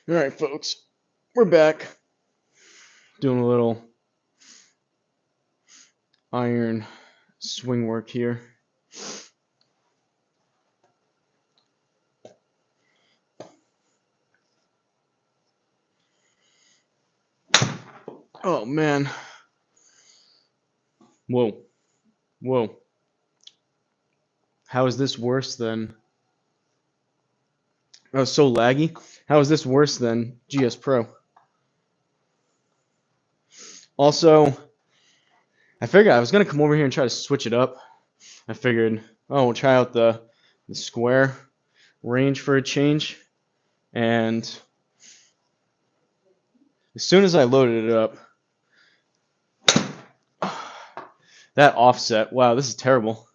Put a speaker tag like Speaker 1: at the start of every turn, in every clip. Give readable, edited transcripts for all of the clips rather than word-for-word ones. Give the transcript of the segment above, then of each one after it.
Speaker 1: All right, folks, we're back doing a little iron swing work here. Oh man. Whoa. Whoa. How is this worse than... That was so laggy. How is this worse than GS Pro? Also, I figured I was going to come over here and try to switch it up. I figured, oh, we'll try out the square range for a change. And as soon as I loaded it up, that offset, wow, this is terrible.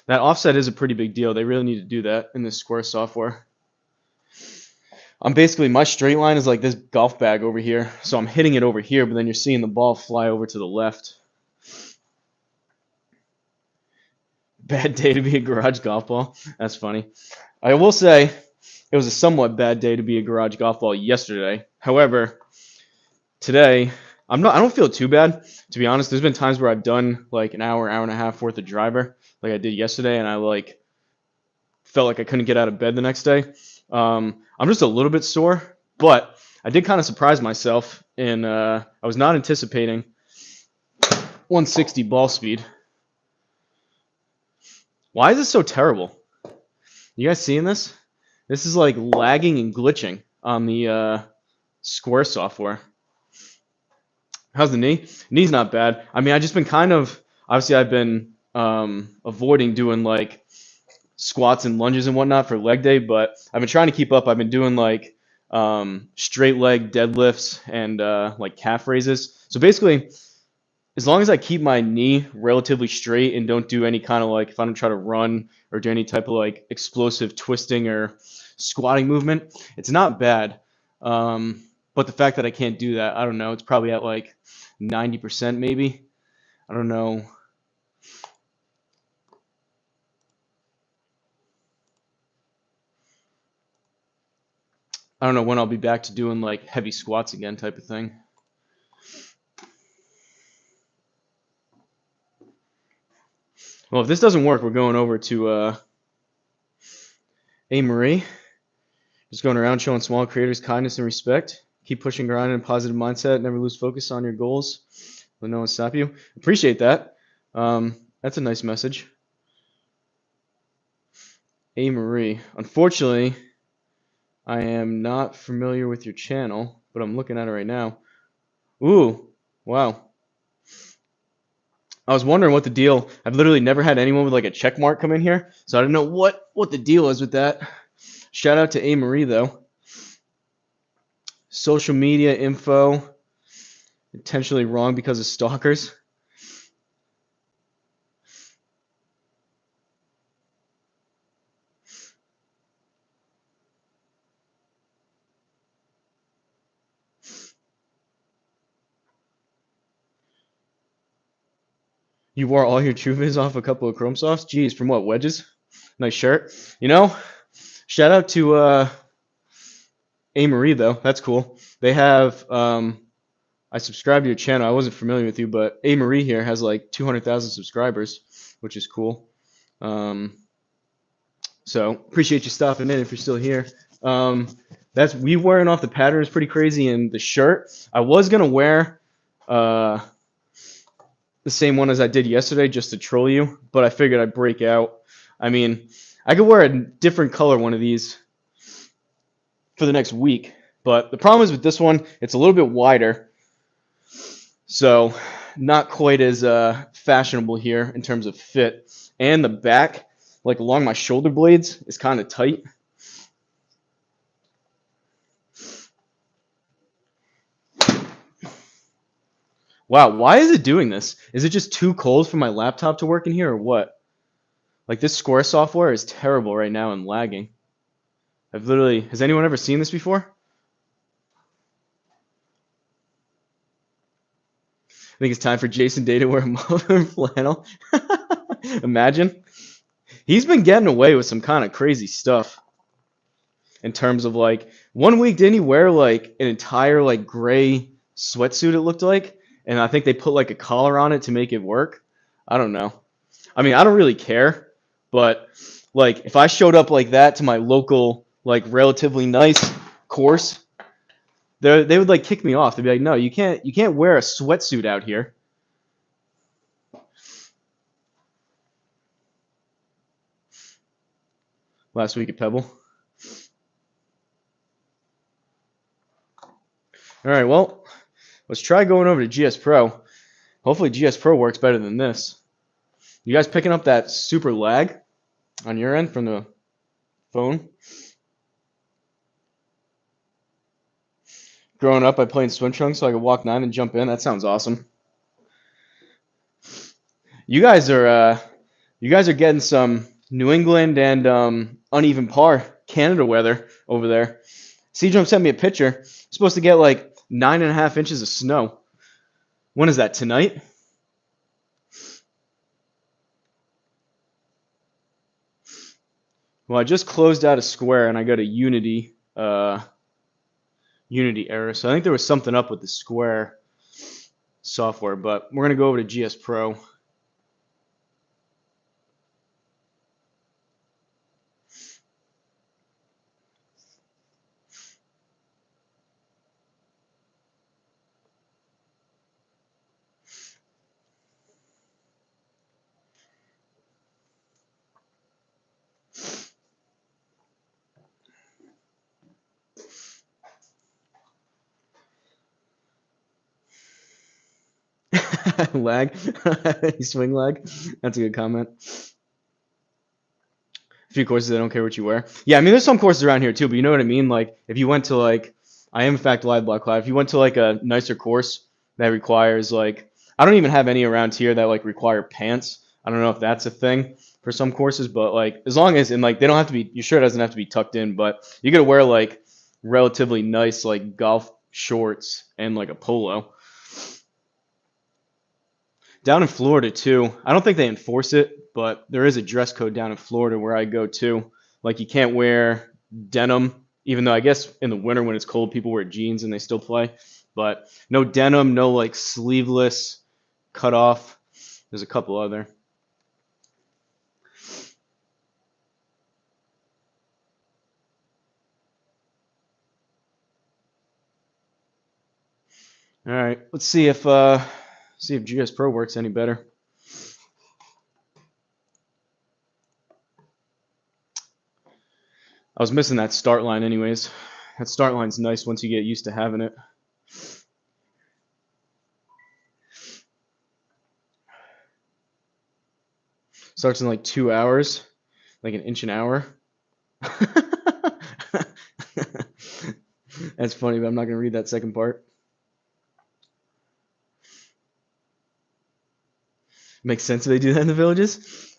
Speaker 1: That offset is a pretty big deal. They really need to do that in this Square software. I'm basically, my straight line is like this golf bag over here. So I'm hitting it over here, but then you're seeing the ball fly over to the left. Bad day to be a garage golf ball. That's funny. I will say it was a somewhat bad day to be a garage golf ball yesterday. However, today, I don't feel too bad, to be honest. There's been times where I've done like an hour and a half worth of driver, like I did yesterday, and I like felt like I couldn't get out of bed the next day. I'm just a little bit sore, but I did kind of surprise myself, and I was not anticipating 160 ball speed. Why is this so terrible? You guys seeing this? This is like lagging and glitching on the Square software. How's the knee? Knee's not bad. I mean, I've just been kind of, obviously I've been avoiding doing like squats and lunges and whatnot for leg day, but I've been trying to keep up. I've been doing like straight leg deadlifts and like calf raises. So basically, as long as I keep my knee relatively straight and don't do any kind of like, if I don't try to run or do any type of like explosive twisting or squatting movement, it's not bad. But the fact that I can't do that, I don't know. It's probably at like 90% maybe. I don't know. I don't know when I'll be back to doing like heavy squats again type of thing. Well, if this doesn't work, we're going over to A. Marie. Just going around showing small creators kindness and respect. Keep pushing, grinding, and positive mindset. Never lose focus on your goals. Let no one stop you. Appreciate that. That's a nice message. A. Marie. Unfortunately, I am not familiar with your channel, but I'm looking at it right now. Ooh, wow. I was wondering what the deal. I've literally never had anyone with like a check mark come in here, so I don't know what the deal is with that. Shout out to A. Marie though. Social media info intentionally wrong because of stalkers. You wore all your true viz off a couple of Chrome Softs? Jeez, from what, wedges? Nice shirt. You know, shout out to A. Marie though. That's cool. They have I subscribed to your channel. I wasn't familiar with you, but A. Marie here has like 200,000 subscribers, which is cool. So appreciate you stopping in if you're still here. That's we wearing off the pattern is pretty crazy, and the shirt I was gonna wear the same one as I did yesterday just to troll you, but I figured I'd break out. I mean, I could wear a different color one of these for the next week, but the problem is with this one, it's a little bit wider, so not quite as fashionable here in terms of fit, and the back, like along my shoulder blades, is kind of tight. Wow, why is it doing this? Is it just too cold for my laptop to work in here or what? Like this Square software is terrible right now and lagging. Has anyone ever seen this before? I think it's time for Jason Day to wear a muffler and flannel. Imagine. He's been getting away with some kind of crazy stuff. in terms of like one week didn't he wear like an entire like gray sweatsuit it looked like, and I think they put like a collar on it to make it work. I don't know. I mean, I don't really care, but like if I showed up like that to my local like relatively nice course, they would like kick me off. They'd be like, "No, you can't wear a sweatsuit out here." Last week at Pebble. All right, well, let's try going over to GS Pro. Hopefully GS Pro works better than this. You guys picking up that super lag on your end from the phone? Growing up, I played swim trunks so I could walk 9 and jump in. That sounds awesome. You guys are getting some New England and uneven par Canada weather over there. Seedrum sent me a picture. It's supposed to get like 9.5 inches of snow. When is that, tonight? Well, I just closed out a square and I got a Unity error. So I think there was something up with the square software, but we're gonna go over to GS Pro. Lag, swing lag. That's a good comment. A few courses I don't care what you wear. Yeah, I mean there's some courses around here too, but you know what I mean. Like if you went to like, I am in fact live block live. If you went to like a nicer course that requires like, I don't even have any around here that like require pants. I don't know if that's a thing for some courses, but like as long as and like they don't have to be. Your shirt doesn't have to be tucked in, but you gotta wear like relatively nice like golf shorts and like a polo. Down in Florida too. I don't think they enforce it, but there is a dress code down in Florida where I go to. Like you can't wear denim, even though I guess in the winter when it's cold, people wear jeans and they still play. But no denim, no like sleeveless, cut off. There's a couple other. All right, let's see if GS Pro works any better. I was missing that start line anyways. That start line's nice once you get used to having it. Starts in like 2 hours, like an inch an hour. That's funny, but I'm not going to read that second part. Makes sense if they do that in the villages.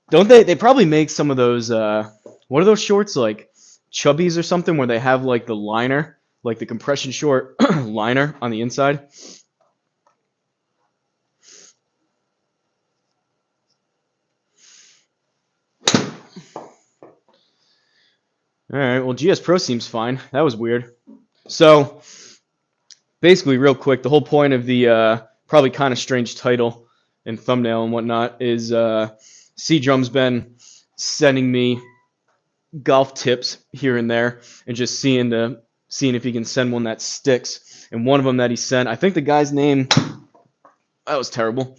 Speaker 1: Don't they? They probably make some of those. What are those shorts like? Chubbies or something, where they have like the liner, like the compression short liner on the inside. All right. Well, GS Pro seems fine. That was weird. So basically, real quick, the whole point of the probably kind of strange title and thumbnail and whatnot is C-Drum's been sending me golf tips here and there and just seeing if he can send one that sticks. And one of them that he sent, I think the guy's name, that was terrible.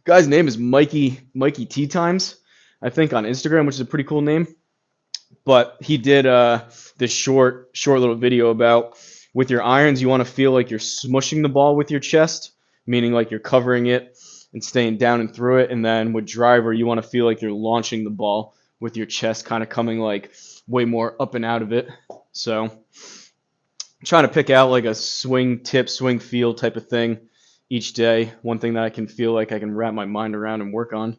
Speaker 1: Guy's name is Mikey Tea Times, I think on Instagram, which is a pretty cool name. But he did this short little video about with your irons, you want to feel like you're smushing the ball with your chest, meaning like you're covering it and staying down and through it. And then with driver, you want to feel like you're launching the ball with your chest kind of coming like way more up and out of it. So I'm trying to pick out like a swing tip, swing feel type of thing each day. One thing that I can feel like I can wrap my mind around and work on.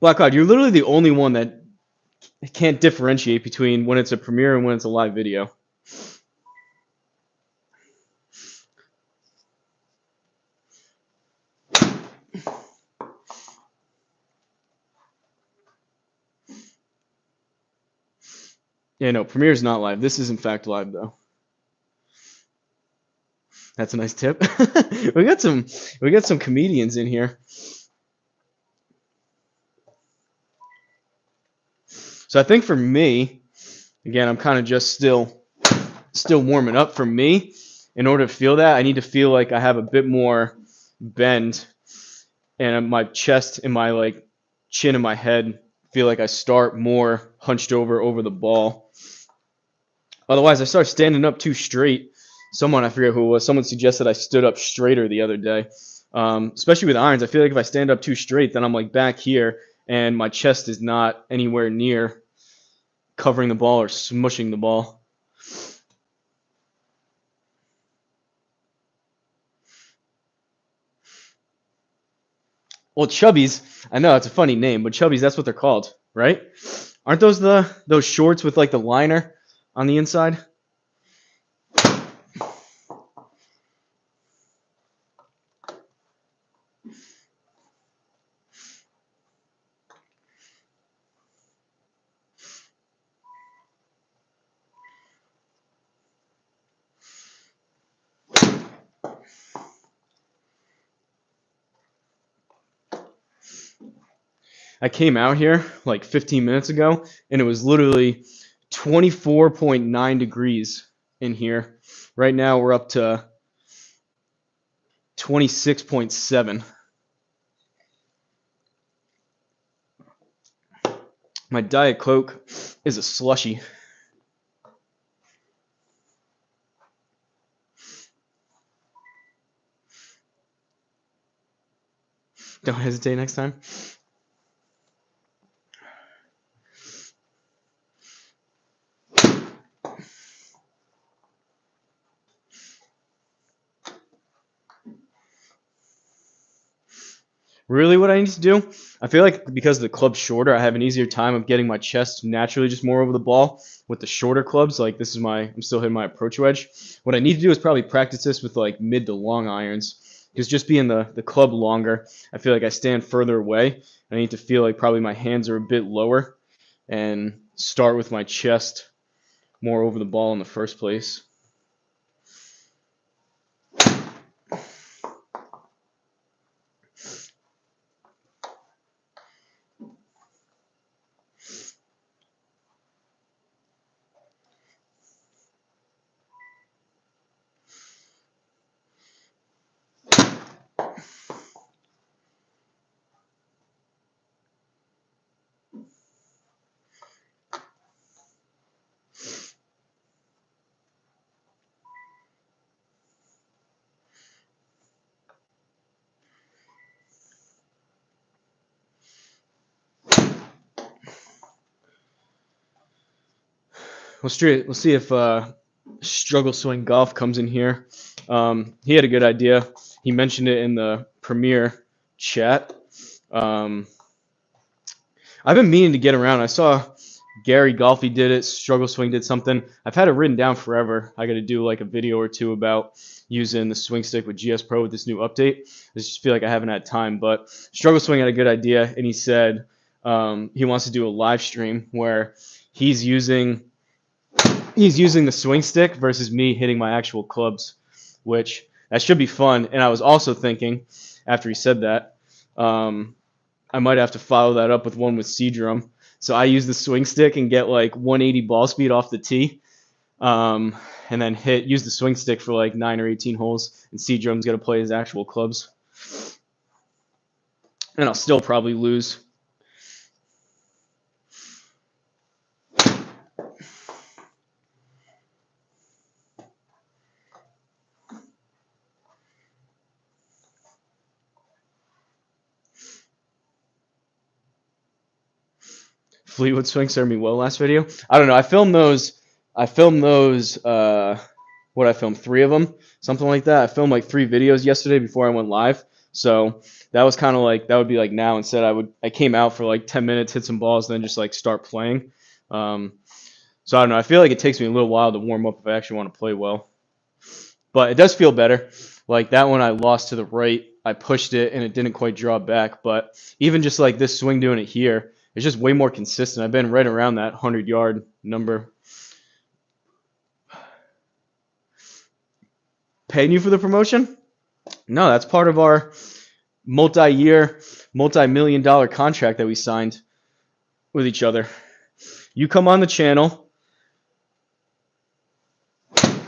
Speaker 1: Black Cloud, you're literally the only one that can't differentiate between when it's a premiere and when it's a live video. Yeah, no, Premiere's not live. This is in fact live though. That's a nice tip. we got some comedians in here. So I think for me, again, I'm kind of just still warming up. For me, in order to feel that, I need to feel like I have a bit more bend, and my chest and my like chin and my head feel like I start more hunched over the ball. Otherwise, I start standing up too straight. I forget who it was, someone suggested I stood up straighter the other day. Especially with irons, I feel like if I stand up too straight, then I'm like back here, and my chest is not anywhere near covering the ball or smushing the ball. Well, chubbies, I know it's a funny name, but chubbies, that's what they're called, right? Aren't those shorts with like the liner on the inside? I came out here like 15 minutes ago, and it was literally 24.9 degrees in here. Right now, we're up to 26.7. My Diet Coke is a slushy. Don't hesitate next time. Really, what I need to do, I feel like because the club's shorter, I have an easier time of getting my chest naturally just more over the ball with the shorter clubs. Like I'm still hitting my approach wedge. What I need to do is probably practice this with like mid to long irons, because just being the club longer, I feel like I stand further away. I need to feel like probably my hands are a bit lower and start with my chest more over the ball in the first place. We'll see if Struggle Swing Golf comes in here. He had a good idea. He mentioned it in the Premiere chat. I've been meaning to get around. I saw Gary Golfy did it. Struggle Swing did something. I've had it written down forever. I got to do like a video or two about using the swing stick with GS Pro with this new update. I just feel like I haven't had time. But Struggle Swing had a good idea, and he said he wants to do a live stream where he's using the swing stick versus me hitting my actual clubs, which that should be fun. And I was also thinking, after he said that, I might have to follow that up with one with C-Drum. So I use the swing stick and get like 180 ball speed off the tee, and then use the swing stick for like 9 or 18 holes, and C-Drum's got to play his actual clubs. And I'll still probably lose. Fleetwood Swing served me well last video. I don't know. I filmed those. What I filmed 3 of them, something like that. I filmed like 3 videos yesterday before I went live. So that was kind of like, that would be like now. Instead, I came out for like 10 minutes, hit some balls, then just like start playing. So I don't know. I feel like it takes me a little while to warm up if I actually want to play well. But it does feel better. Like that one I lost to the right. I pushed it and it didn't quite draw back. But even just like this swing doing it here, it's just way more consistent. I've been right around that 100-yard number Paying you for the promotion? No, that's part of our multi-year, multi-million-dollar contract that we signed with each other. You come on the channel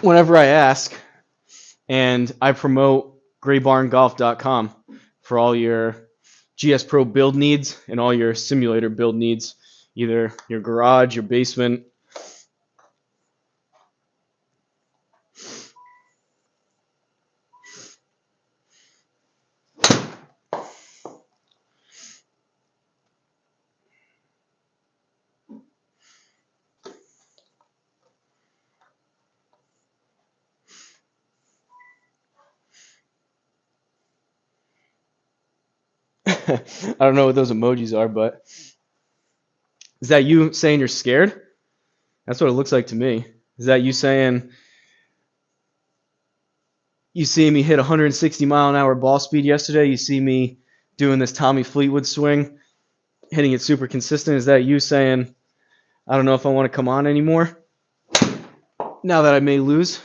Speaker 1: whenever I ask, and I promote graybarngolf.com for all your GS Pro build needs and all your simulator build needs, either your garage, your basement. I don't know what those emojis are, but is that you saying you're scared? That's what it looks like to me. Is that you saying you see me hit 160-mile-an-hour ball speed yesterday? You see me doing this Tommy Fleetwood swing, hitting it super consistent? Is that you saying, I don't know if I want to come on anymore now that I may lose?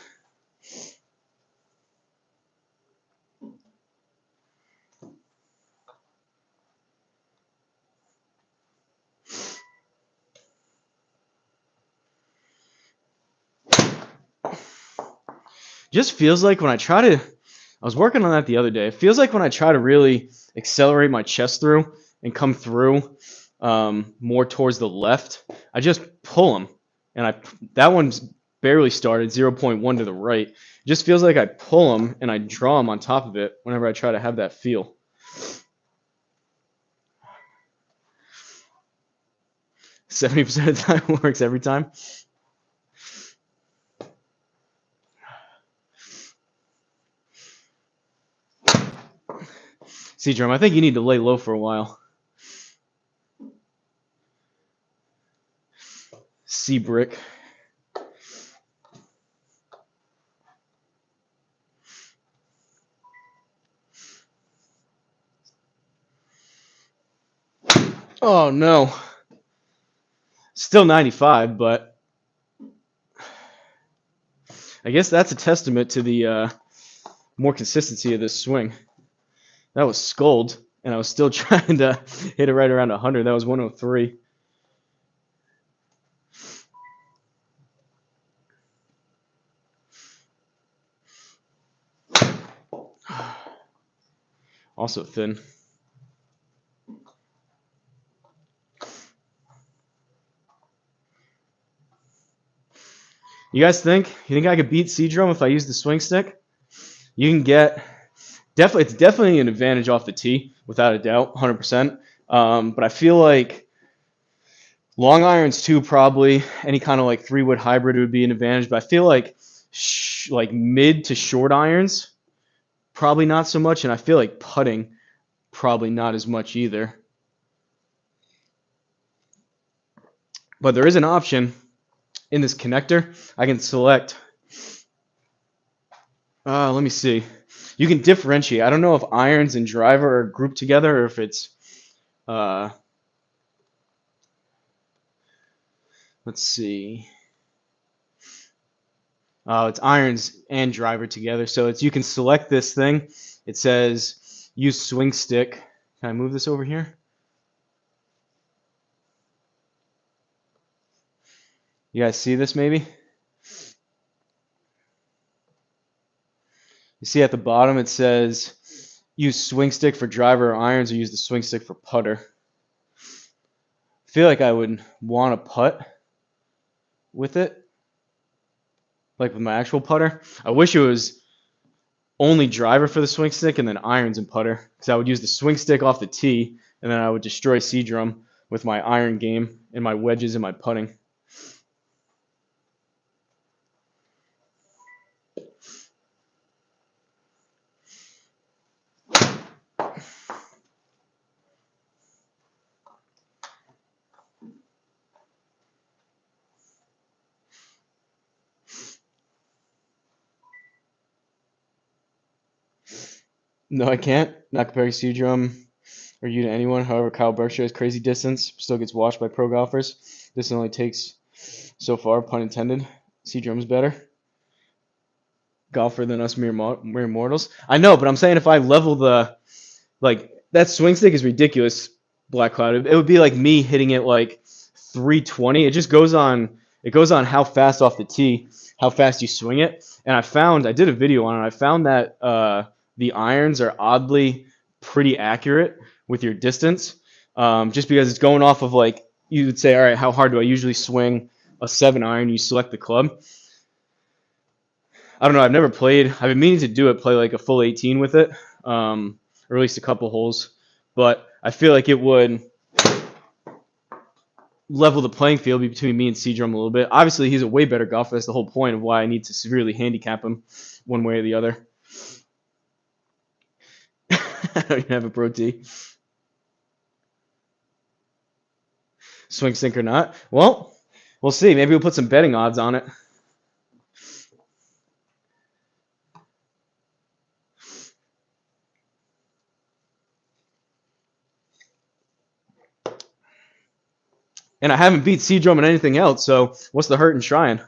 Speaker 1: Just feels like when I was working on that the other day. It feels like when I try to really accelerate my chest through and come through more towards the left, I just pull them. And that one's barely started, 0.1 to the right. It just feels like I pull them and I draw them on top of it whenever I try to have that feel. 70% of the time works every time. See, Drum, I think you need to lay low for a while. C brick. Oh no. Still 95, but I guess that's a testament to the more consistency of this swing. That was scold, and I was still trying to hit it right around 100. That was 103. Also thin. You guys think? You think I could beat C-Drum if I use the swing stick? You can get it's definitely an advantage off the tee, without a doubt, 100%. But I feel like long irons too, probably any kind of like 3-wood hybrid would be an advantage. But I feel like like mid to short irons, probably not so much, and I feel like putting, probably not as much either. But there is an option in this connector. I can select. Let me see. You can differentiate. I don't know if irons and driver are grouped together or if it's. Let's see. It's irons and driver together. So you can select this thing. It says use swing stick. Can I move this over here? You guys see this maybe? You see at the bottom it says use swing stick for driver or irons, or use the swing stick for putter. I feel like I would want to putt with it, like with my actual putter. I wish it was only driver for the swing stick and then irons and putter, because I would use the swing stick off the tee and then I would destroy C-Drum with my iron game and my wedges and my putting. No, I can't. Not comparing C-Drum or you to anyone. However, Kyle Berkshire has crazy distance, still gets washed by pro golfers. This only takes so far, pun intended. C-Drum's better. golfer than us mere mortals. I know, but I'm saying if I level the like that swing stick is ridiculous, Black Cloud. It would be like me hitting it like 320. It just goes on. It goes on how fast off the tee, how fast you swing it. And I did a video on it. I found that the irons are oddly pretty accurate with your distance, just because it's going off of like you would say, all right, how hard do I usually swing a 7-iron? You select the club. I don't know. I've never played. I've been meaning to do it, play like a full 18 with it, or at least a couple holes. But I feel like it would level the playing field between me and Seadrum a little bit. Obviously, he's a way better golfer. That's the whole point of why I need to severely handicap him one way or the other. I don't even have a pro tee. Swing, sink, or not? Well, we'll see. Maybe we'll put some betting odds on it. And I haven't beat Seadrum in anything else, so what's the hurt in trying?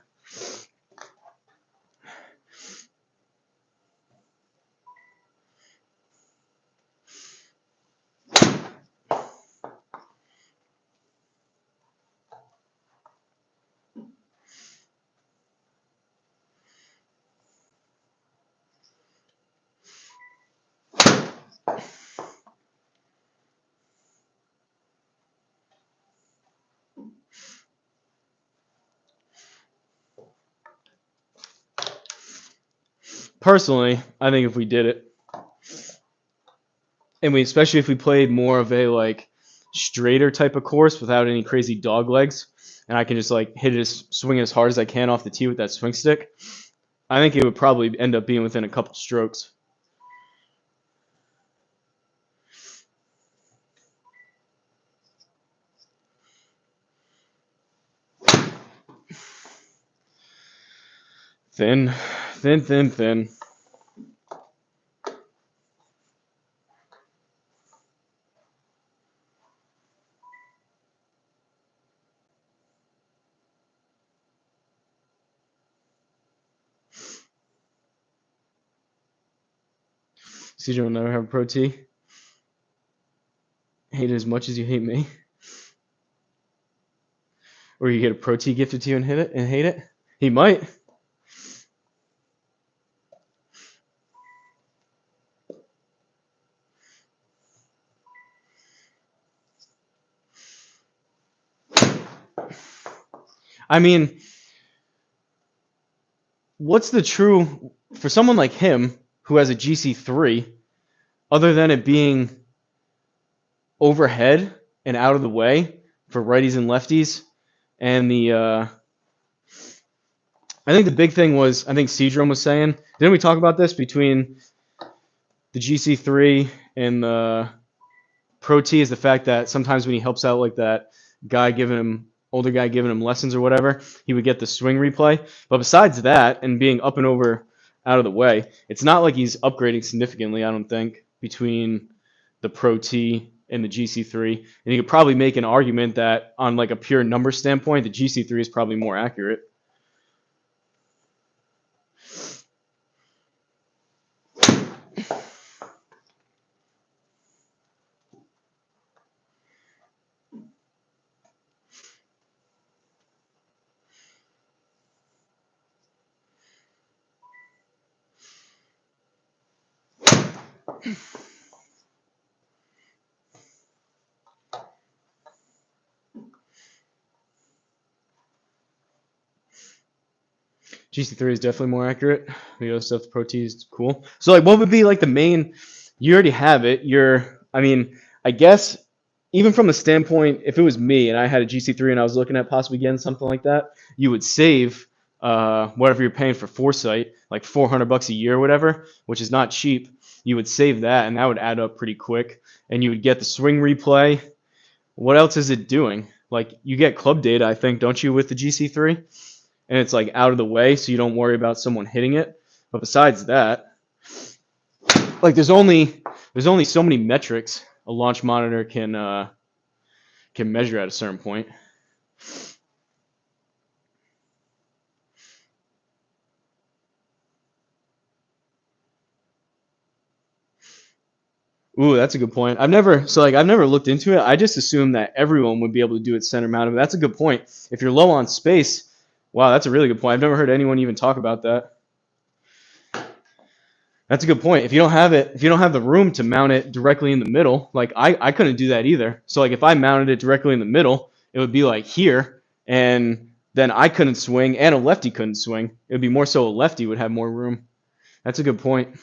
Speaker 1: Personally, I think if we did it, and especially if we played more of a like straighter type of course without any crazy dog legs, and I can just like swing it as hard as I can off the tee with that swing stick, I think it would probably end up being within a couple strokes. Thin, thin, thin, thin. CJ will never have a pro tee. Hate it as much as you hate me. Or you get a pro tee gifted to you and hate it. He might. I mean, what's the true for someone like him who has a GC3, other than it being overhead and out of the way for righties and lefties, and I think the big thing was I think Seadrum was saying. Didn't we talk about this between the GC3 and the Pro T is the fact that sometimes when he helps out like that older guy giving him lessons or whatever, he would get the swing replay. But besides that, and being up and over out of the way, it's not like he's upgrading significantly, I don't think, between the Pro T and the GC3. And you could probably make an argument that on like a pure number standpoint, the GC3 is probably more accurate. GC3 is definitely more accurate. The other stuff, the Pro T is cool. So, like, what would be like the main? You already have it. I guess, even from the standpoint, if it was me and I had a GC3 and I was looking at possibly getting something like that, you would save whatever you're paying for Foresight, like $400 a year or whatever, which is not cheap. You would save that, and that would add up pretty quick. And you would get the swing replay. What else is it doing? Like, you get club data, I think, don't you, with the GC3? And it's like out of the way, so you don't worry about someone hitting it. But besides that, like there's only so many metrics a launch monitor can measure at a certain point. Ooh, that's a good point. I've never looked into it. I just assumed that everyone would be able to do it center mounted. But that's a good point. If you're low on space, wow, that's a really good point. I've never heard anyone even talk about that. That's a good point. If you don't have the room to mount it directly in the middle, like I couldn't do that either. So like if I mounted it directly in the middle, it would be like here, and then I couldn't swing, and a lefty couldn't swing. It would be more so a lefty would have more room. That's a good point.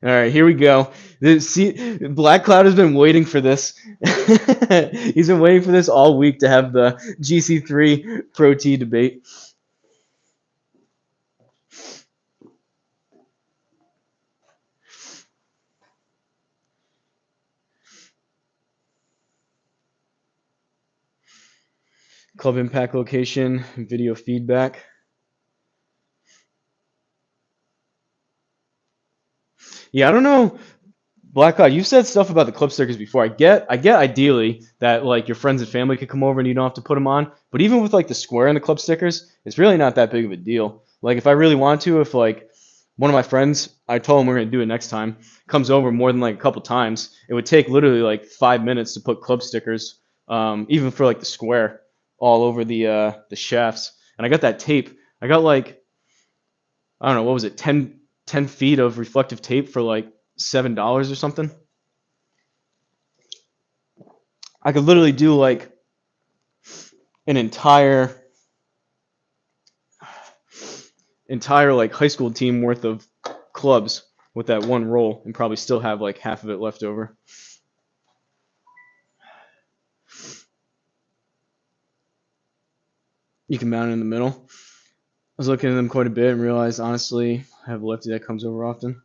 Speaker 1: All right, here we go. Black Cloud has been waiting for this. He's been waiting for this all week to have the GC3 Pro T debate. Club impact location, video feedback. Yeah, I don't know. Black Cloud, you've said stuff about the club stickers before. I get ideally that like your friends and family could come over and you don't have to put them on. But even with like the square and the club stickers, it's really not that big of a deal. Like if I really want to, if like one of my friends, I told him we're gonna do it next time, comes over more than like a couple times, it would take literally like 5 minutes to put club stickers, even for like the square, all over the shafts. And I got that tape. I got like I don't know what was it, 10 feet of reflective tape for like $7 or something. I could literally do like an entire like high school team worth of clubs with that one roll and probably still have like half of it left over. You can mount it in the middle. I was looking at them quite a bit and realized honestly I have a lefty that comes over often.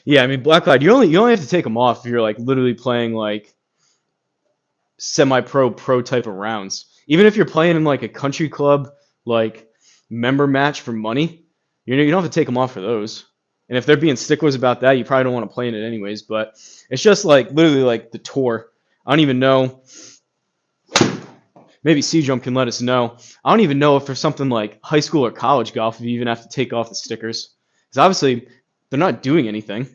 Speaker 1: Yeah, I mean Black Cloud, you only have to take them off if you're like literally playing like semi-pro type of rounds. Even if you're playing in like a country club like member match for money, you don't have to take them off for those. And if they're being sticklers about that, you probably don't want to play in it anyways. But it's just like literally like the tour. I don't even know. Maybe C-Drum can let us know. I don't even know if for something like high school or college golf, if you even have to take off the stickers. Because obviously they're not doing anything.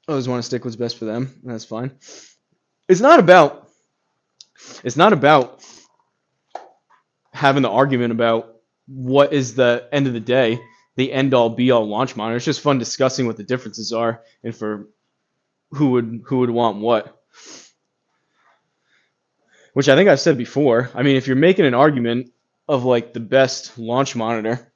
Speaker 1: I always want to stick what's best for them. That's fine. It's not about it's not about having the argument about what is the end of the day, the end all be all launch monitor. It's just fun discussing what the differences are and for who would want what. Which I think I've said before. I mean, if you're making an argument of like the best launch monitor,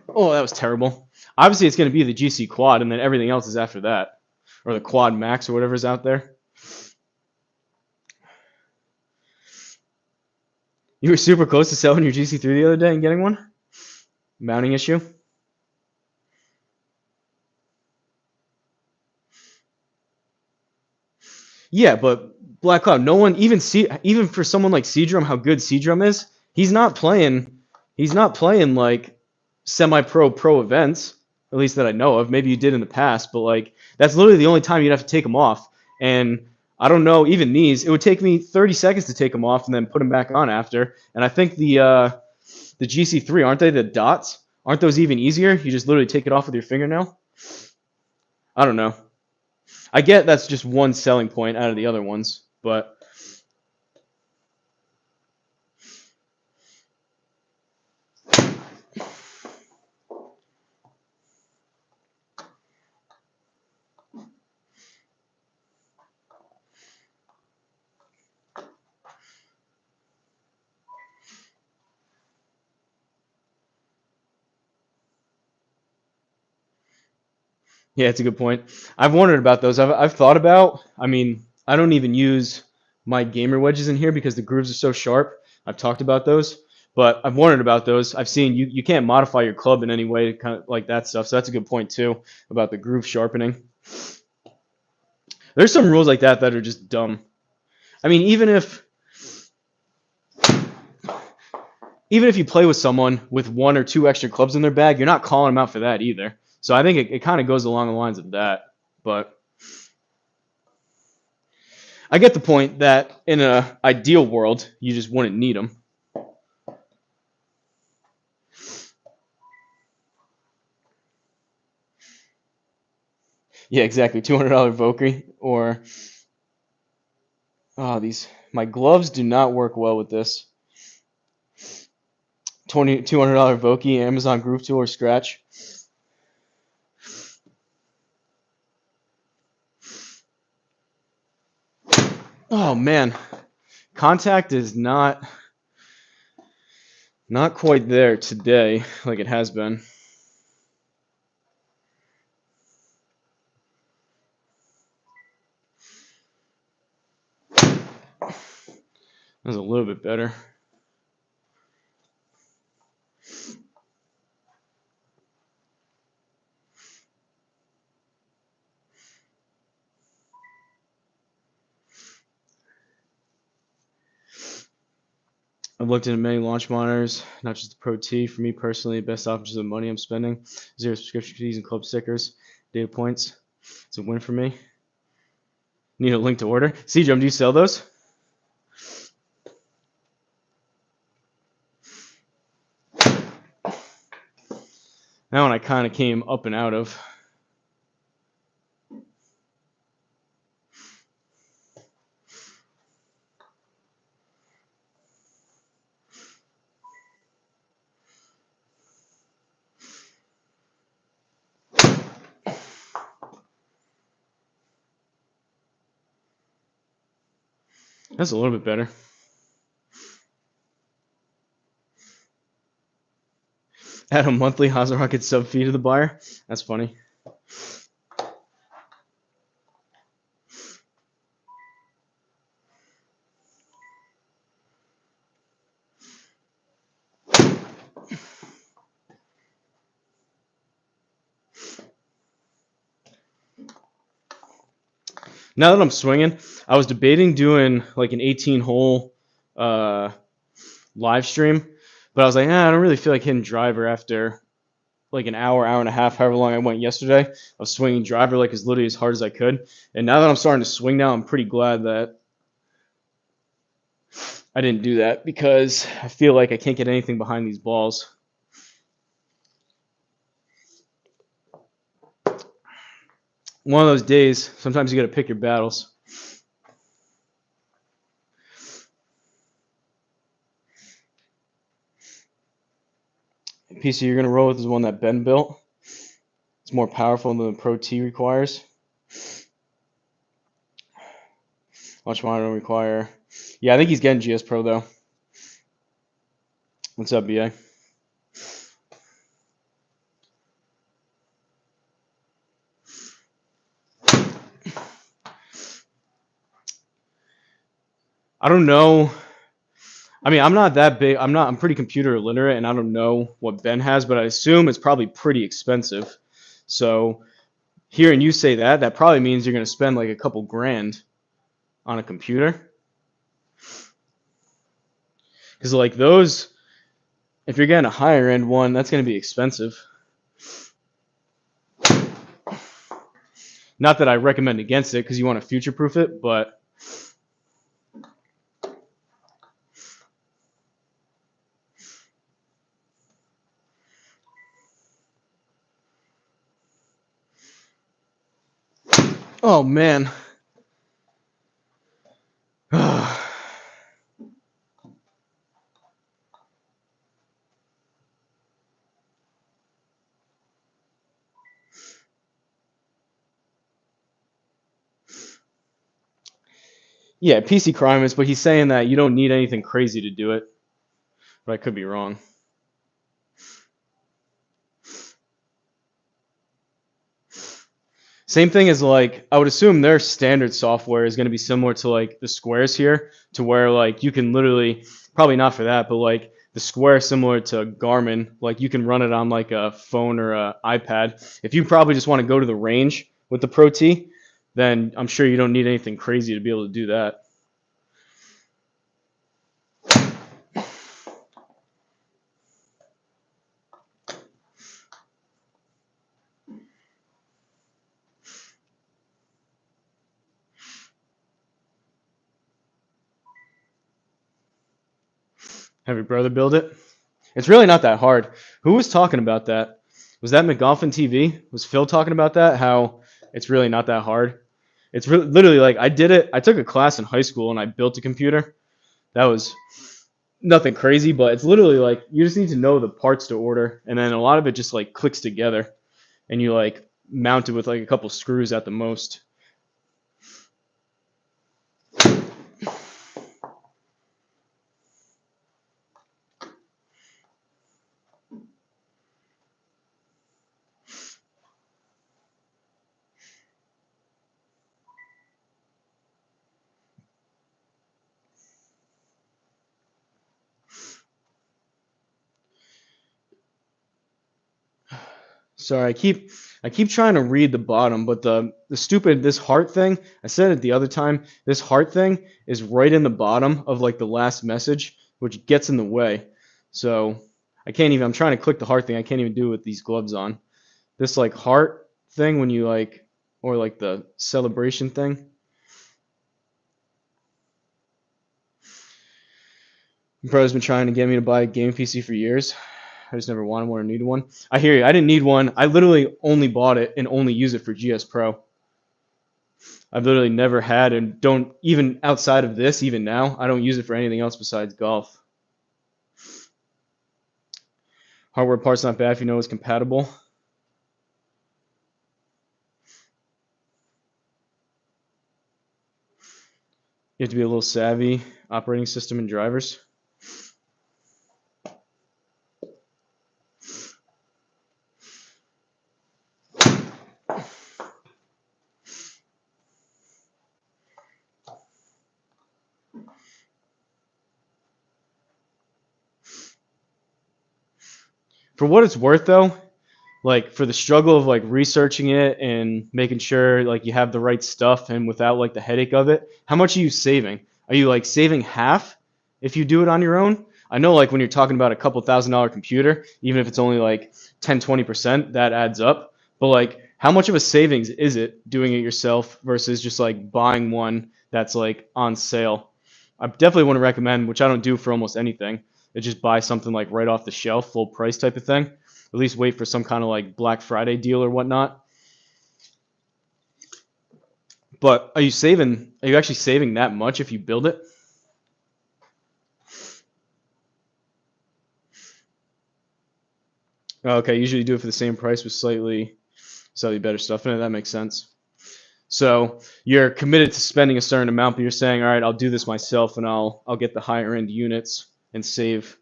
Speaker 1: oh, that was terrible. Obviously, it's going to be the GC Quad, and then everything else is after that, or the Quad Max or whatever's out there. You were super close to selling your GC3 the other day and getting one. Mounting issue. Yeah, but Black Cloud, no one even for someone like Seadrum, how good Seadrum is, he's not playing like semi-pro events, at least that I know of. Maybe you did in the past, but like that's literally the only time you'd have to take them off. And I don't know, even these, it would take me 30 seconds to take them off and then put them back on after. And I think the GC3, aren't they the dots? Aren't those even easier? You just literally take it off with your fingernail? I don't know. I get that's just one selling point out of the other ones, but yeah, it's a good point. I've wondered about those. I've thought about. I mean, I don't even use my gamer wedges in here because the grooves are so sharp. I've talked about those, but I've wondered about those. I've seen you can't modify your club in any way, kind of like that stuff. So that's a good point too about the groove sharpening. There's some rules like that that are just dumb. I mean, even if you play with someone with one or two extra clubs in their bag, you're not calling them out for that either. So I think it kind of goes along the lines of that. But I get the point that in an ideal world, you just wouldn't need them. Yeah, exactly. $200 Vokey or my gloves do not work well with this. $200 Vokey, Amazon Groove Tool or Scratch. Oh man, contact is not quite there today like it has been. That was a little bit better. I've looked into many launch monitors, not just the Pro T. For me personally, the best option is the money I'm spending. 0 subscription fees and club stickers, data points. It's a win for me. Need a link to order. Seedrum, do you sell those? That one I kind of came up and out of. That's a little bit better. Add a monthly Hosel Rocket sub fee to the buyer. That's funny. Now that I'm swinging, I was debating doing like an 18-hole live stream, but I was like, I don't really feel like hitting driver after like an hour and a half, however long I went yesterday. I was swinging driver like as literally as hard as I could. And now that I'm starting to swing now, I'm pretty glad that I didn't do that because I feel like I can't get anything behind these balls. One of those days, sometimes you got to pick your battles. PC you're going to roll with is one that Ben built. It's more powerful than the Pro T requires. Launch monitor require. Yeah, I think he's getting GS Pro though. What's up, BA? I don't know. I mean, I'm not that big. I'm pretty computer illiterate, and I don't know what Ben has, but I assume it's probably pretty expensive. So hearing you say that, that probably means you're going to spend like a couple grand on a computer. Because like those, if you're getting a higher end one, that's going to be expensive. Not that I recommend against it because you want to future proof it, but oh man. Yeah, PC crime is, but he's saying that you don't need anything crazy to do it. But I could be wrong. Same thing as like, I would assume their standard software is going to be similar to like the squares here, to where like you can literally, probably not for that, but like the square similar to Garmin, like you can run it on like a phone or a iPad. If you probably just want to go to the range with the Pro T, then I'm sure you don't need anything crazy to be able to do that. Have your brother build it? It's really not that hard. Who was talking about that? Was that McGolfin TV? Was Phil talking about that? How it's really not that hard? It's really, literally like I did it. I took a class in high school and I built a computer. That was nothing crazy, but it's literally like you just need to know the parts to order, and then a lot of it just like clicks together, and you like mount it with like a couple screws at the most. Sorry, I keep trying to read the bottom, but the stupid this heart thing, I said it the other time, this heart thing is right in the bottom of like the last message, which gets in the way. So I can't even I'm trying to click the heart thing. I can't even do it with these gloves on. This like heart thing when you like or like the celebration thing. My brother's been trying to get me to buy a game PC for years. I just never wanted one or needed one. I hear you. I didn't need one. I literally only bought it and only use it for GS Pro. I've literally never had and don't even outside of this, even now, I don't use it for anything else besides golf. Hardware parts not bad if you know it's compatible. You have to be a little savvy operating system and drivers. For what it's worth though, like for the struggle of like researching it and making sure like you have the right stuff and without like the headache of it, how much are you saving? Are you like saving half if you do it on your own? I know like when you're talking about a couple $1,000 computer, even if it's only like 10-20%, that adds up. But like how much of a savings is it doing it yourself versus just like buying one that's like on sale? I definitely want to recommend, which I don't do for almost anything, is just buy something like right off the shelf, full price type of thing. At least wait for some kind of like Black Friday deal or whatnot. But are you saving? Are you actually saving that much if you build it? Okay, usually you do it for the same price with slightly better stuff in it. That makes sense. So you're committed to spending a certain amount, but you're saying, all right, I'll do this myself, and I'll get the higher end units and save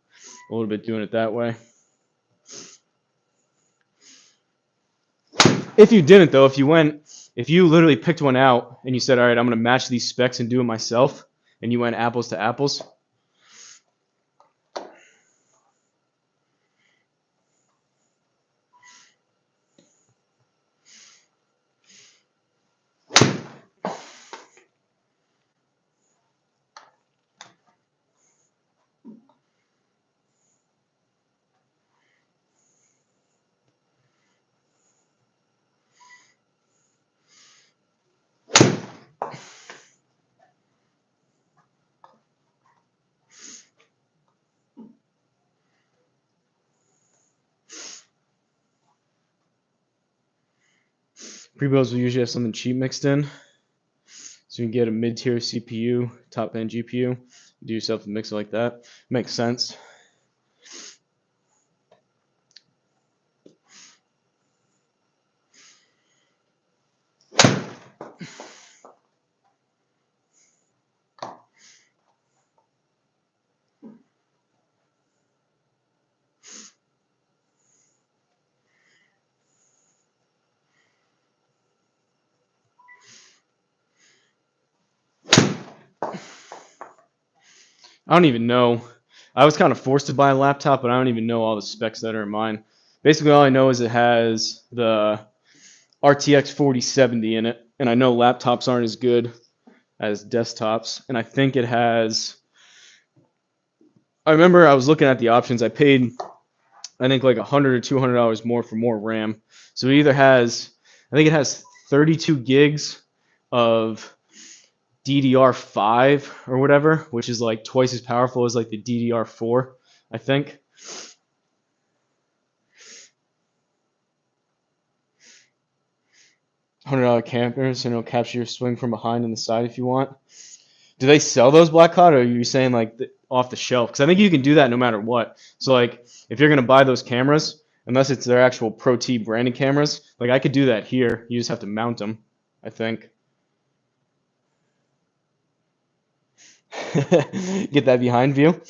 Speaker 1: a little bit doing it that way. If you didn't though, if you literally picked one out and you said, all right, I'm gonna match these specs and do it myself, and you went apples to apples. Pre-builds will usually have something cheap mixed in. So you can get a mid-tier CPU, top-end GPU, do yourself a mix like that. Makes sense. I don't even know. I was kind of forced to buy a laptop, but I don't even know all the specs that are in mine. Basically, all I know is it has the RTX 4070 in it, and I know laptops aren't as good as desktops, and I think it has. I remember I was looking at the options. I paid, I think like $100 or $200 more for more RAM. So it either has, I think it has 32 gigs of DDR5 or whatever, which is like twice as powerful as like the DDR4, I think. $100 cameras, and it'll capture your swing from behind and the side if you want. Do they sell those Black Cloud, or are you saying like off the shelf? Because I think you can do that no matter what. So like if you're gonna buy those cameras, unless it's their actual Pro T branded cameras, like I could do that here. You just have to mount them, I think. Get that behind view.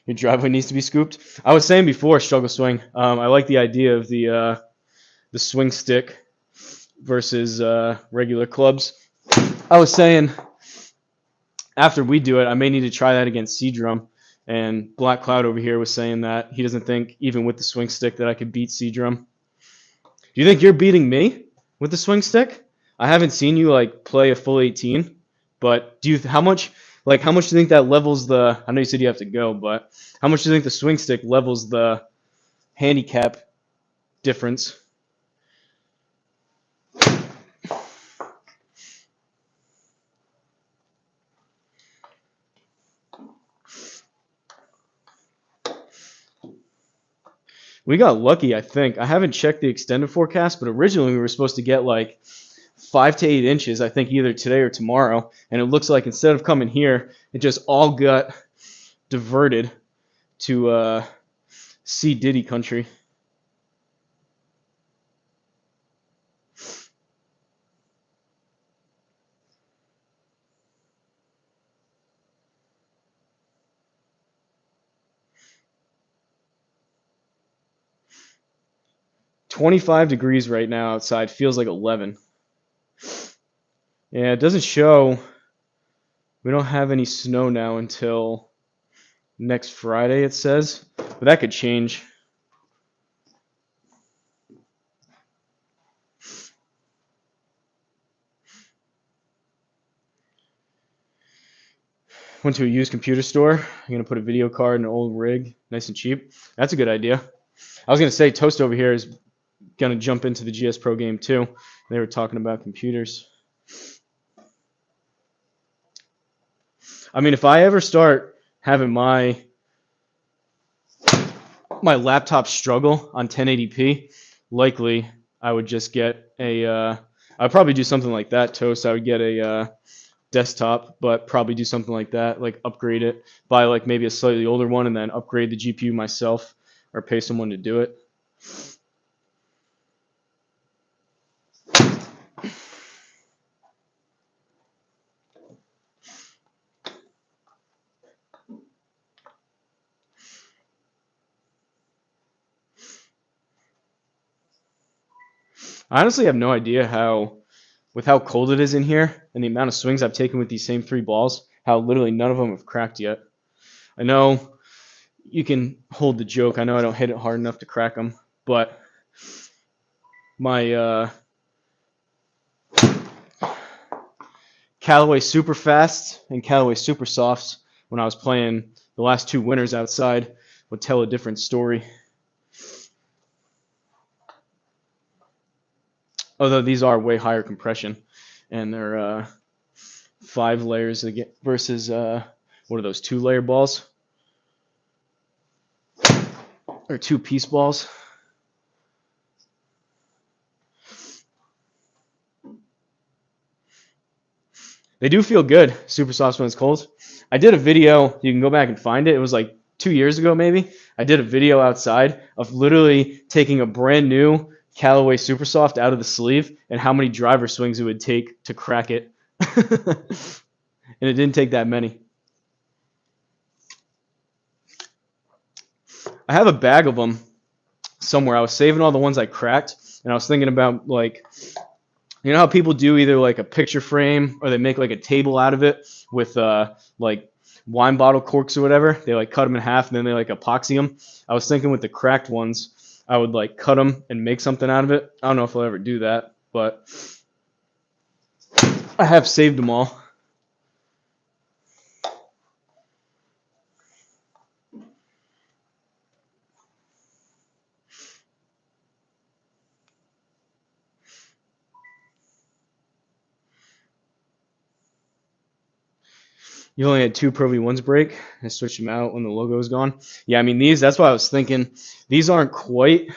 Speaker 1: Your driveway needs to be scooped. I was saying before, struggle swing. I like the idea of the swing stick versus regular clubs. I was saying after we do it, I may need to try that against Seadrum. And Black Cloud over here was saying that he doesn't think, even with the swing stick, that I could beat Seadrum. Do you think you're beating me with the swing stick? I haven't seen you like play a full 18, but how much do you think that levels the? I know you said you have to go, but how much do you think the swing stick levels the handicap difference? We got lucky, I think. I haven't checked the extended forecast, but originally we were supposed to get like 5 to 8 inches, I think either today or tomorrow. And it looks like instead of coming here, it just all got diverted to C. Diddy country. $25 degrees right now outside. Feels like 11. Yeah, it doesn't show. We don't have any snow now until next Friday, it says. But that could change. Went to a used computer store. I'm going to put a video card in an old rig. Nice and cheap. That's a good idea. I was going to say Toast over here is going to jump into the GS Pro game too. They were talking about computers. I mean, if I ever start having my laptop struggle on 1080p, likely I would just get a. I'd probably do something like that, Toast. I would get a desktop, but probably do something like that, like upgrade it, buy like maybe a slightly older one, and then upgrade the GPU myself, or pay someone to do it. I honestly have no idea with how cold it is in here and the amount of swings I've taken with these same 3 balls, how literally none of them have cracked yet. I know you can hold the joke. I know I don't hit it hard enough to crack them, but my Callaway Super Fast and Callaway Super Softs, when I was playing the last 2 winters outside, would tell a different story. Although these are way higher compression, and they're 5 layers versus what are those, 2-layer balls or 2-piece balls? They do feel good, super soft when it's cold. I did a video, you can go back and find it. It was like 2 years ago maybe. I did a video outside of literally taking a brand new Callaway Super Soft out of the sleeve and how many driver swings it would take to crack it. And it didn't take that many. I have a bag of them somewhere. I was saving all the ones I cracked, and I was thinking about, like, you know how people do either like a picture frame or they make like a table out of it with like wine bottle corks or whatever. They like cut them in half and then they like epoxy them. I was thinking with the cracked ones, I would like cut them and make something out of it. I don't know if I'll ever do that, but I have saved them all. You only had two Pro V1s break. I switched them out when the logo was gone. Yeah, I mean these. That's why I was thinking. These aren't quite.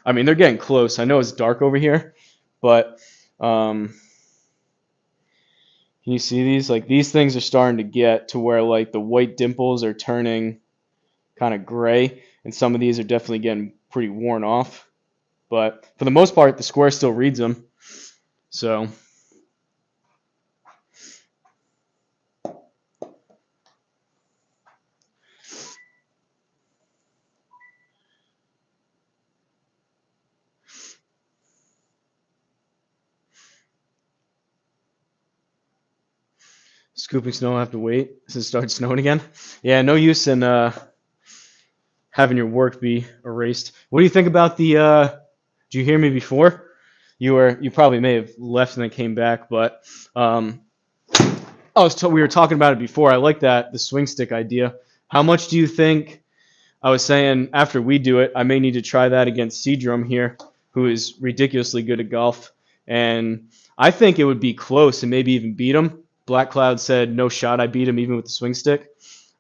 Speaker 1: I mean they're getting close. I know it's dark over here, but can you see these? Like these things are starting to get to where like the white dimples are turning kind of gray, and some of these are definitely getting pretty worn off. But for the most part, the square still reads them. So scooping snow, I have to wait since it starts snowing again. Yeah, no use in having your work be erased. What do you think about the? Did you hear me before? You probably may have left and then came back, but we were talking about it before. I like that the swing stick idea. How much do you think? I was saying after we do it, I may need to try that against Seadrum here, who is ridiculously good at golf, and I think it would be close and maybe even beat him. Black Cloud said no shot. I beat him even with the swing stick.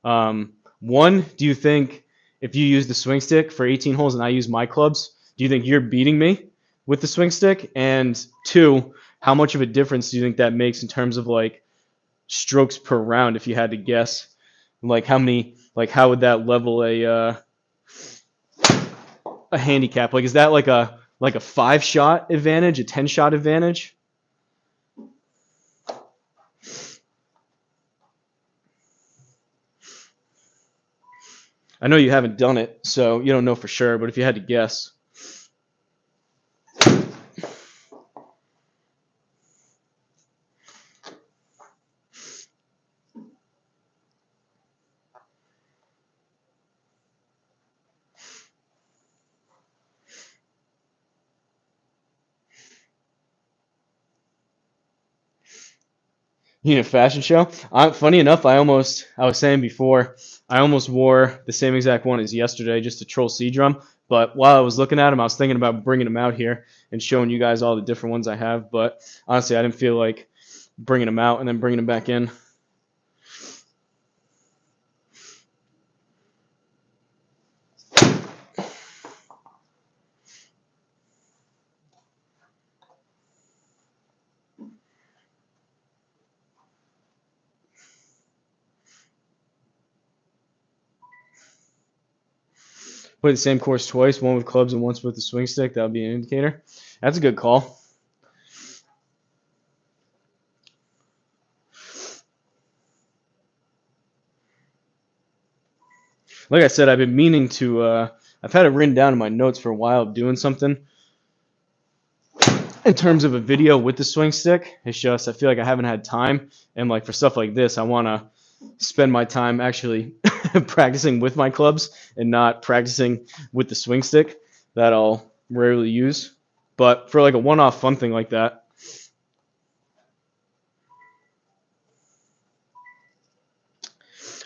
Speaker 1: One, do you think if you use the swing stick for 18 holes and I use my clubs, do you think you're beating me with the swing stick? And two, how much of a difference do you think that makes in terms of like strokes per round if you had to guess? Like how many, like how would that level a handicap? Like is that like a 5-shot advantage, a 10-shot advantage? I know you haven't done it, so you don't know for sure, but if you had to guess. You need a fashion show? Funny enough, I was saying before, I almost wore the same exact one as yesterday just to troll Seadrum. But while I was looking at him, I was thinking about bringing him out here and showing you guys all the different ones I have. But honestly, I didn't feel like bringing him out and then bringing him back in. Play the same course twice, one with clubs and once with the swing stick. That would be an indicator. That's a good call. Like I said, I've been meaning to. I've had it written down in my notes for a while, doing something in terms of a video with the swing stick. It's just I feel like I haven't had time, and like for stuff like this, I want to spend my time actually practicing with my clubs and not practicing with the swing stick that I'll rarely use. But for like a one-off fun thing like that,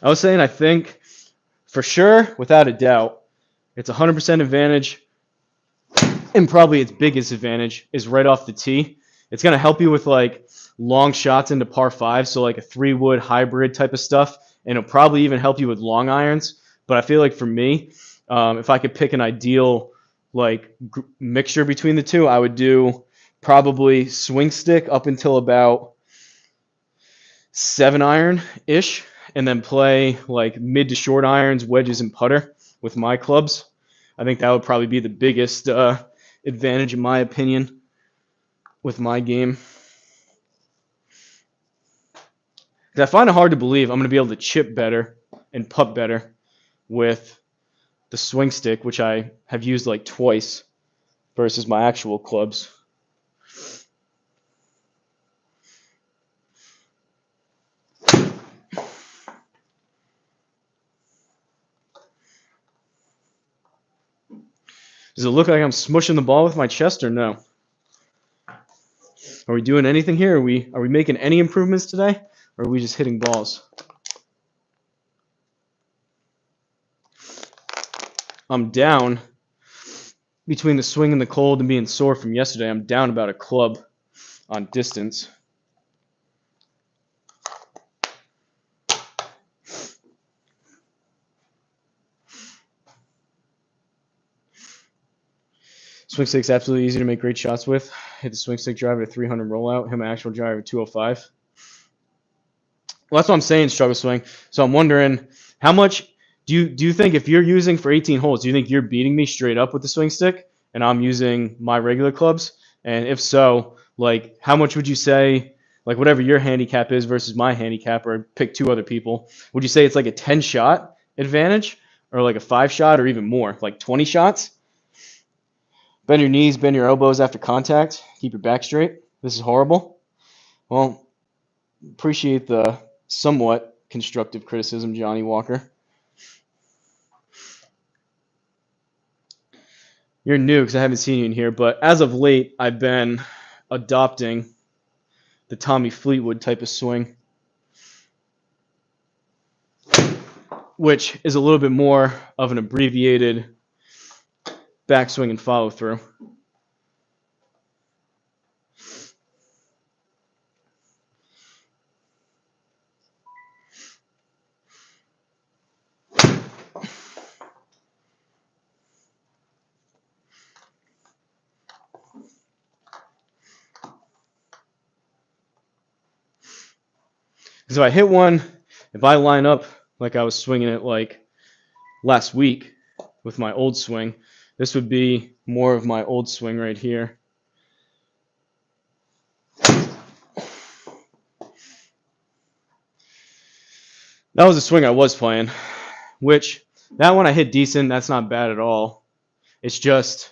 Speaker 1: I was saying I think for sure, without a doubt, it's 100% advantage, and probably its biggest advantage is right off the tee. It's going to help you with like long shots into par 5, so like a 3-wood hybrid type of stuff, and it'll probably even help you with long irons. But I feel like for me, if I could pick an ideal like mixture between the two, I would do probably swing stick up until about 7-iron ish, and then play like mid to short irons, wedges, and putter with my clubs. I think that would probably be the biggest advantage, in my opinion, with my game. I find it hard to believe I'm going to be able to chip better and putt better with the swing stick, which I have used like twice, versus my actual clubs. Does it look like I'm smushing the ball with my chest or no? Are we doing anything here? Are we making any improvements today? Or are we just hitting balls? I'm down between the swing and the cold and being sore from yesterday. I'm down about a club on distance. Swing stick's absolutely easy to make great shots with. Hit the swing stick driver at 300 rollout. Hit my actual driver at 205. Well, that's what I'm saying, struggle swing. So I'm wondering, how much do you think if you're using for 18 holes, do you think you're beating me straight up with the swing stick and I'm using my regular clubs? And if so, like how much would you say, like whatever your handicap is versus my handicap, or pick two other people, would you say it's like a 10 shot advantage or like a 5 shot or even more, like 20 shots? Bend your knees, bend your elbows after contact. Keep your back straight. This is horrible. Well, appreciate the somewhat constructive criticism, Johnny Walker. You're new because I haven't seen you in here, but as of late, I've been adopting the Tommy Fleetwood type of swing, which is a little bit more of an abbreviated backswing and follow through. So I hit one, if I line up like I was swinging it like last week with my old swing, this would be more of my old swing right here. That was a swing I was playing, which that one I hit decent. That's not bad at all. It's just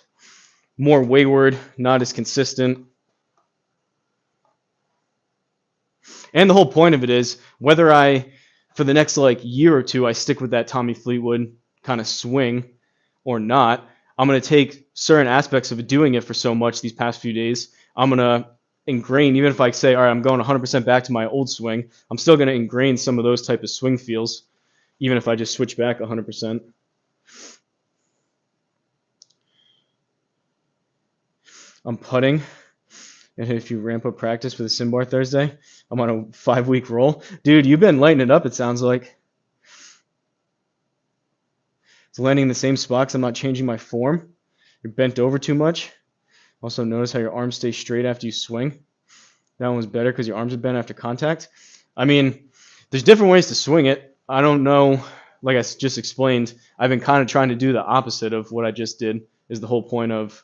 Speaker 1: more wayward, not as consistent. And the whole point of it is whether I, for the next like year or two, I stick with that Tommy Fleetwood kind of swing or not, I'm going to take certain aspects of doing it for so much these past few days. I'm going to ingrain, even if I say, all right, I'm going 100% back to my old swing, I'm still going to ingrain some of those type of swing feels, even if I just switch back 100%. I'm putting. And if you ramp up practice for the Sim Bar Thursday, I'm on a 5-week roll. Dude, you've been lighting it up, it sounds like. It's landing in the same spot because I'm not changing my form. You're bent over too much. Also, notice how your arms stay straight after you swing. That one was better because your arms are bent after contact. I mean, there's different ways to swing it. I don't know. Like I just explained, I've been kind of trying to do the opposite of what I just did, is the whole point of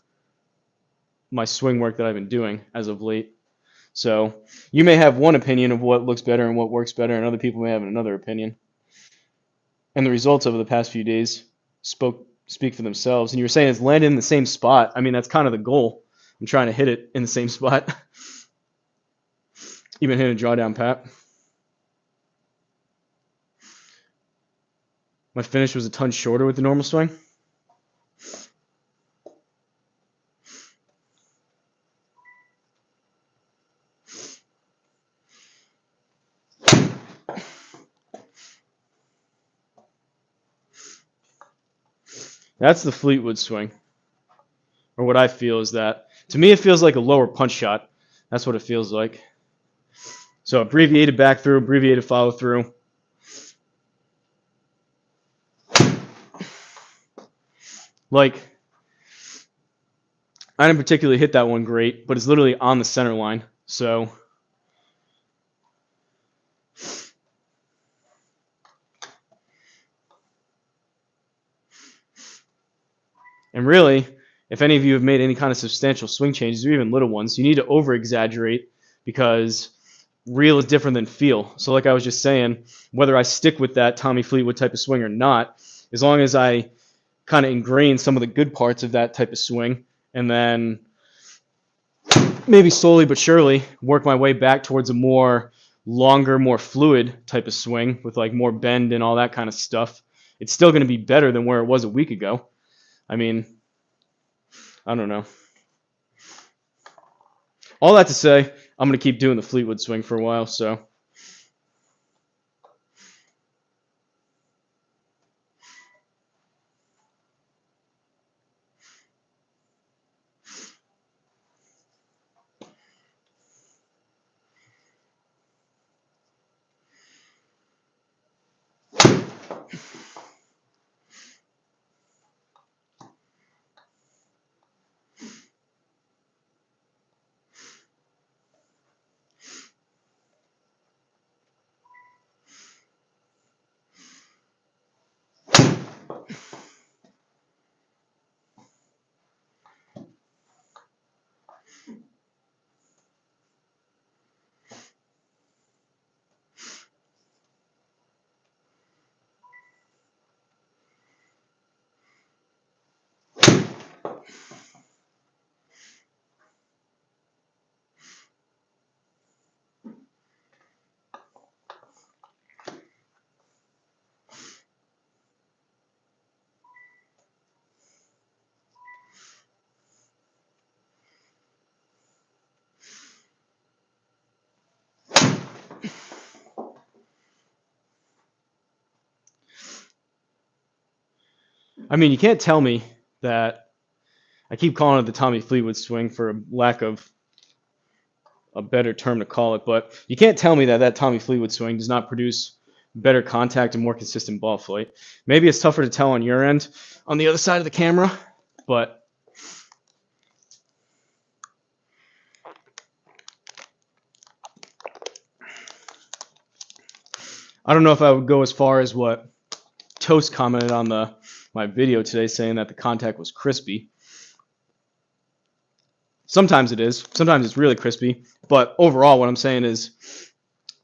Speaker 1: my swing work that I've been doing as of late. So you may have one opinion of what looks better and what works better, and other people may have another opinion. And the results over the past few days speak for themselves. And you were saying it's landed in the same spot. I mean, that's kind of the goal. I'm trying to hit it in the same spot. You've been hitting a drawdown, Pat. My finish was a ton shorter with the normal swing. That's the Fleetwood swing, or what I feel is that. To me, it feels like a lower punch shot. That's what it feels like. So abbreviated back through, abbreviated follow through. Like, I didn't particularly hit that one great, but it's literally on the center line. So, and really, if any of you have made any kind of substantial swing changes or even little ones, you need to over exaggerate because real is different than feel. So like I was just saying, whether I stick with that Tommy Fleetwood type of swing or not, as long as I kind of ingrain some of the good parts of that type of swing and then maybe slowly but surely work my way back towards a more longer, more fluid type of swing with like more bend and all that kind of stuff, it's still going to be better than where it was a week ago. I mean, I don't know. All that to say, I'm going to keep doing the Fleetwood swing for a while, so. I mean, you can't tell me that. I keep calling it the Tommy Fleetwood swing for lack of a better term to call it, but you can't tell me that that Tommy Fleetwood swing does not produce better contact and more consistent ball flight. Maybe it's tougher to tell on your end, on the other side of the camera, but I don't know if I would go as far as what Toast commented on my video today, saying that the contact was crispy. Sometimes it is. Sometimes it's really crispy. But overall, what I'm saying is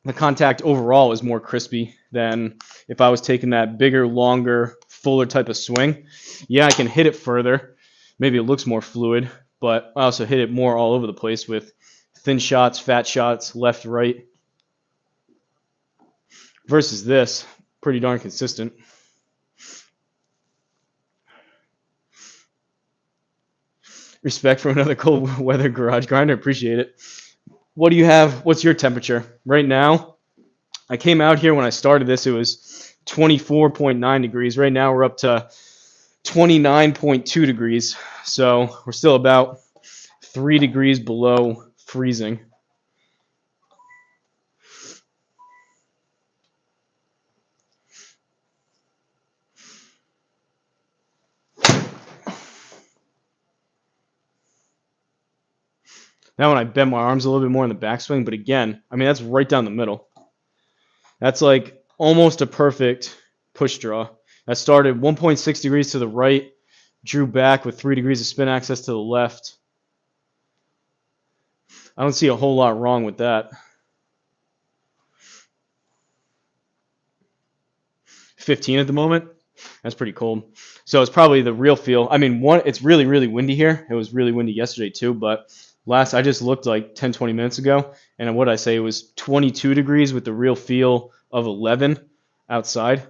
Speaker 1: the contact overall is more crispy than if I was taking that bigger, longer, fuller type of swing. Yeah, I can hit it further. Maybe it looks more fluid, but I also hit it more all over the place with thin shots, fat shots, left, right. Versus this, pretty darn consistent. Respect for another cold weather garage grinder. Appreciate it. What do you have? What's your temperature right now? I came out here when I started this. It was 24.9 degrees. Right now we're up to 29.2 degrees. So we're still about 3 degrees below freezing. Now when I bend my arms a little bit more in the backswing, but again, I mean, that's right down the middle. That's like almost a perfect push draw. That started 1.6 degrees to the right, drew back with 3 degrees of spin access to the left. I don't see a whole lot wrong with that. 15 at the moment. That's pretty cold. So it's probably the real feel. I mean, it's really, really windy here. It was really windy yesterday too, but I just looked like 10, 20 minutes ago, and what did I say? It was 22 degrees with the real feel of 11 outside.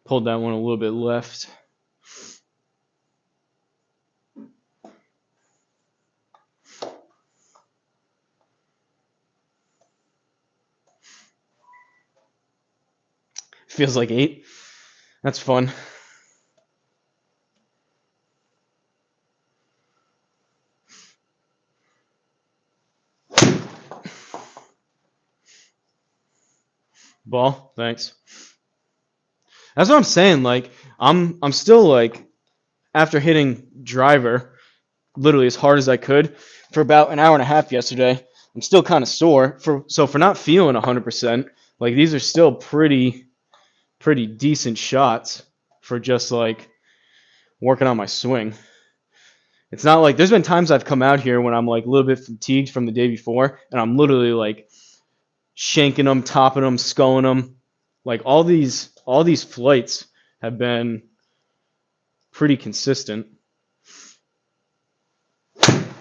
Speaker 1: Pulled that one a little bit left. Feels like 8. That's fun. Ball, thanks. That's what I'm saying. Like I'm still like, after hitting driver literally as hard as I could for about an hour and a half yesterday, I'm still kind of sore. For not feeling 100%, like these are still pretty decent shots for just like working on my swing. It's not like, there's been times I've come out here when I'm like a little bit fatigued from the day before, and I'm literally like shanking them, topping them, sculling them. Like all these flights have been pretty consistent.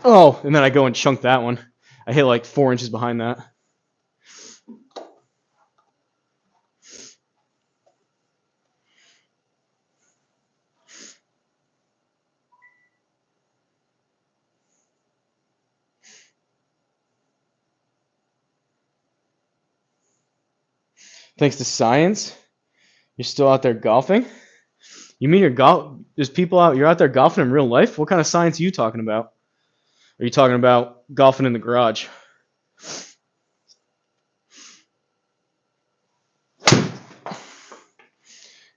Speaker 1: Oh, and then I go and chunk that one. I hit like 4 inches behind that. Thanks to science, you're still out there golfing? You mean there's people you're out there golfing in real life? What kind of science are you talking about? Are you talking about golfing in the garage?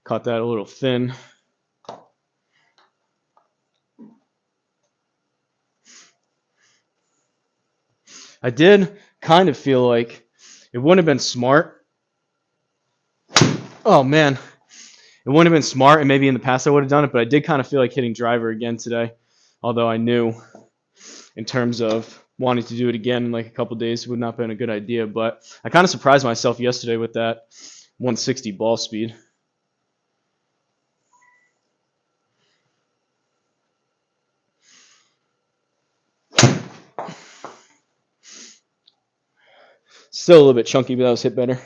Speaker 1: Caught that a little thin. I did kind of feel like it wouldn't have been smart. Oh man, it wouldn't have been smart, and maybe in the past I would have done it, but I did kind of feel like hitting driver again today. Although I knew in terms of wanting to do it again in like a couple days would not have been a good idea. But I kind of surprised myself yesterday with that 160 ball speed. Still a little bit chunky, but that was hit better.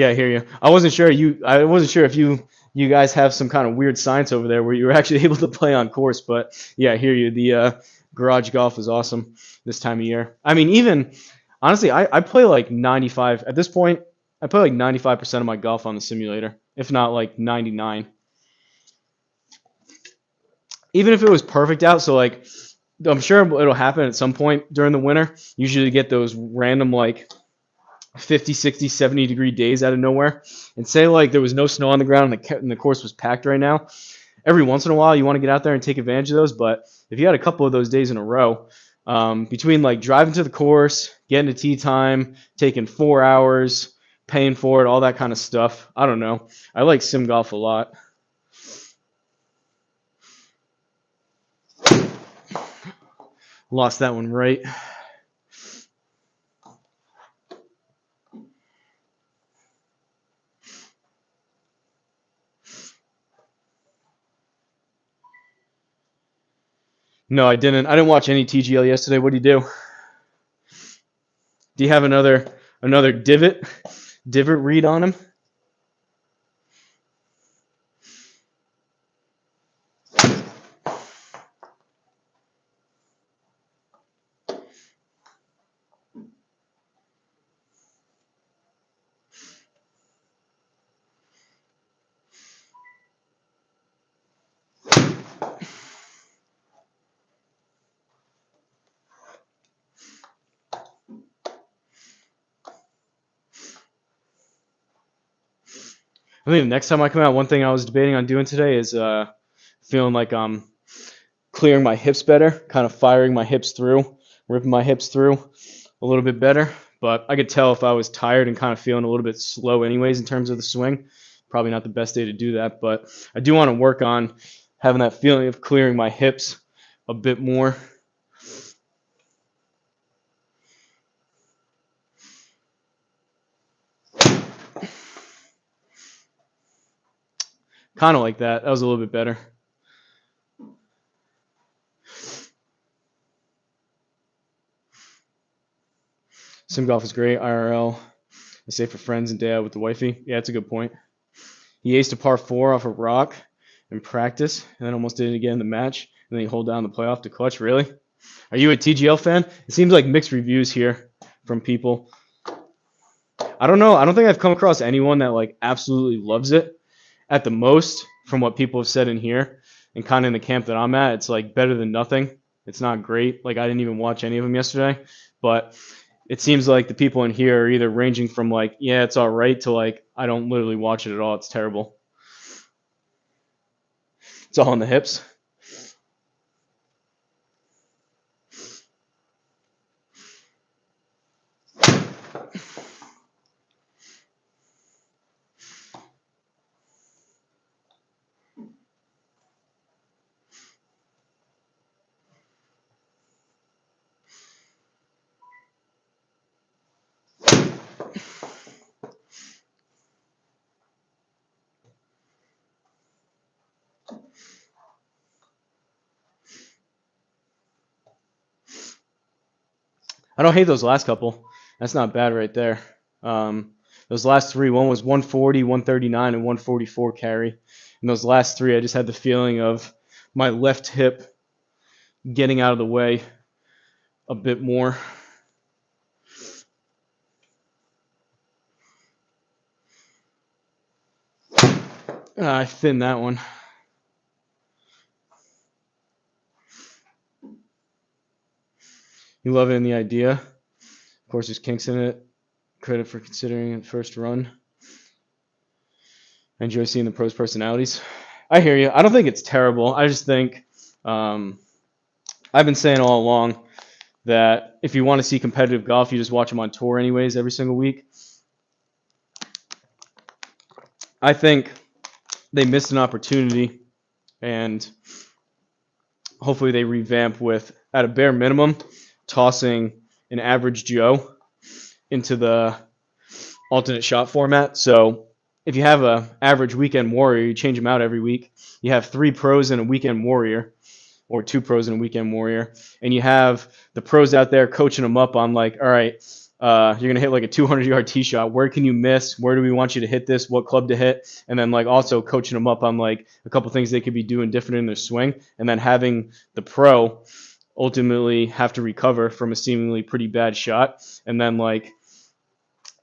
Speaker 1: Yeah, I hear you. I wasn't sure if you guys have some kind of weird science over there where you were actually able to play on course, but yeah, I hear you. The garage golf is awesome this time of year. I mean, even honestly, I play like 95 at this point. I play like 95% of my golf on the simulator, if not like 99. Even if it was perfect out, so like I'm sure it'll happen at some point during the winter. Usually you get those random like 50, 60, 70-degree days out of nowhere. And say like there was no snow on the ground and the course was packed right now. Every once in a while you want to get out there and take advantage of those. But if you had a couple of those days in a row, between like driving to the course, getting to tee time, taking 4 hours, paying for it, all that kind of stuff, I don't know. I like sim golf a lot. Lost that one right. No, I didn't. I didn't watch any TGL yesterday. What do you do? Do you have another divot read on him? I think the next time I come out, one thing I was debating on doing today is feeling like I'm clearing my hips better, kind of firing my hips through, ripping my hips through a little bit better. But I could tell if I was tired and kind of feeling a little bit slow, anyways, in terms of the swing. Probably not the best day to do that, but I do want to work on having that feeling of clearing my hips a bit more. Kind of like that. That was a little bit better. Sim golf is great. IRL, I say for friends and day out with the wifey. Yeah, that's a good point. He aced a par four off a rock in practice, and then almost did it again in the match. And then he hold down the playoff to clutch. Really? Are you a TGL fan? It seems like mixed reviews here from people. I don't know. I don't think I've come across anyone that like absolutely loves it. At the most, from what people have said in here, and kind of in the camp that I'm at, it's like better than nothing. It's not great. Like I didn't even watch any of them yesterday, but it seems like the people in here are either ranging from like, yeah, it's all right to like, I don't literally watch it at all. It's terrible. It's all in the hips. I don't hate those last couple. That's not bad right there. Those last three, one was 140, 139, and 144 carry. And those last three, I just had the feeling of my left hip getting out of the way a bit more. I thinned that one. You love it in the idea. Of course, there's kinks in it. Credit for considering it first run. I enjoy seeing the pros' personalities. I hear you. I don't think it's terrible. I just think I've been saying all along that if you want to see competitive golf, you just watch them on tour anyways every single week. I think they missed an opportunity, and hopefully they revamp with, at a bare minimum, tossing an average Joe into the alternate shot format. So if you have a average weekend warrior, you change them out every week. You have 3 pros and a weekend warrior, or 2 pros and a weekend warrior, and you have the pros out there coaching them up on like, all right, You're gonna hit like a 200-yard tee shot. Where can you miss? Where do we want you to hit this? What club to hit? And then like also coaching them up on like a couple things they could be doing different in their swing, and then having the pro ultimately have to recover from a seemingly pretty bad shot, and then like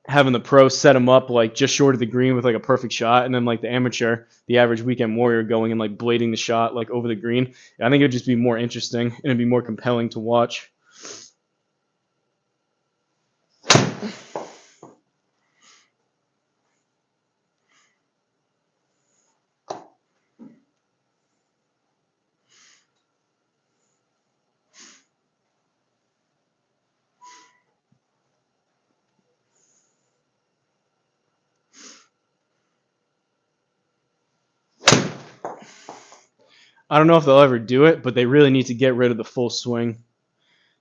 Speaker 1: having the pro set them up like just short of the green with like a perfect shot, and then like the amateur, the average weekend warrior going and like blading the shot like over the green. I think it would just be more interesting and it'd be more compelling to watch. I don't know if they'll ever do it, but they really need to get rid of the full swing.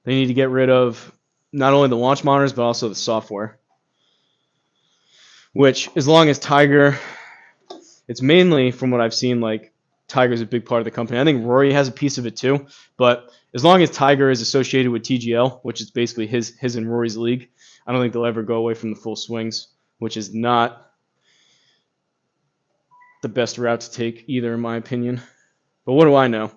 Speaker 1: They need to get rid of not only the launch monitors, but also the software. Which, as long as Tiger, it's mainly from what I've seen, like Tiger's a big part of the company. I think Rory has a piece of it too, but as long as Tiger is associated with TGL, which is basically his and Rory's league, I don't think they'll ever go away from the full swings, which is not the best route to take either, in my opinion. But what do I know?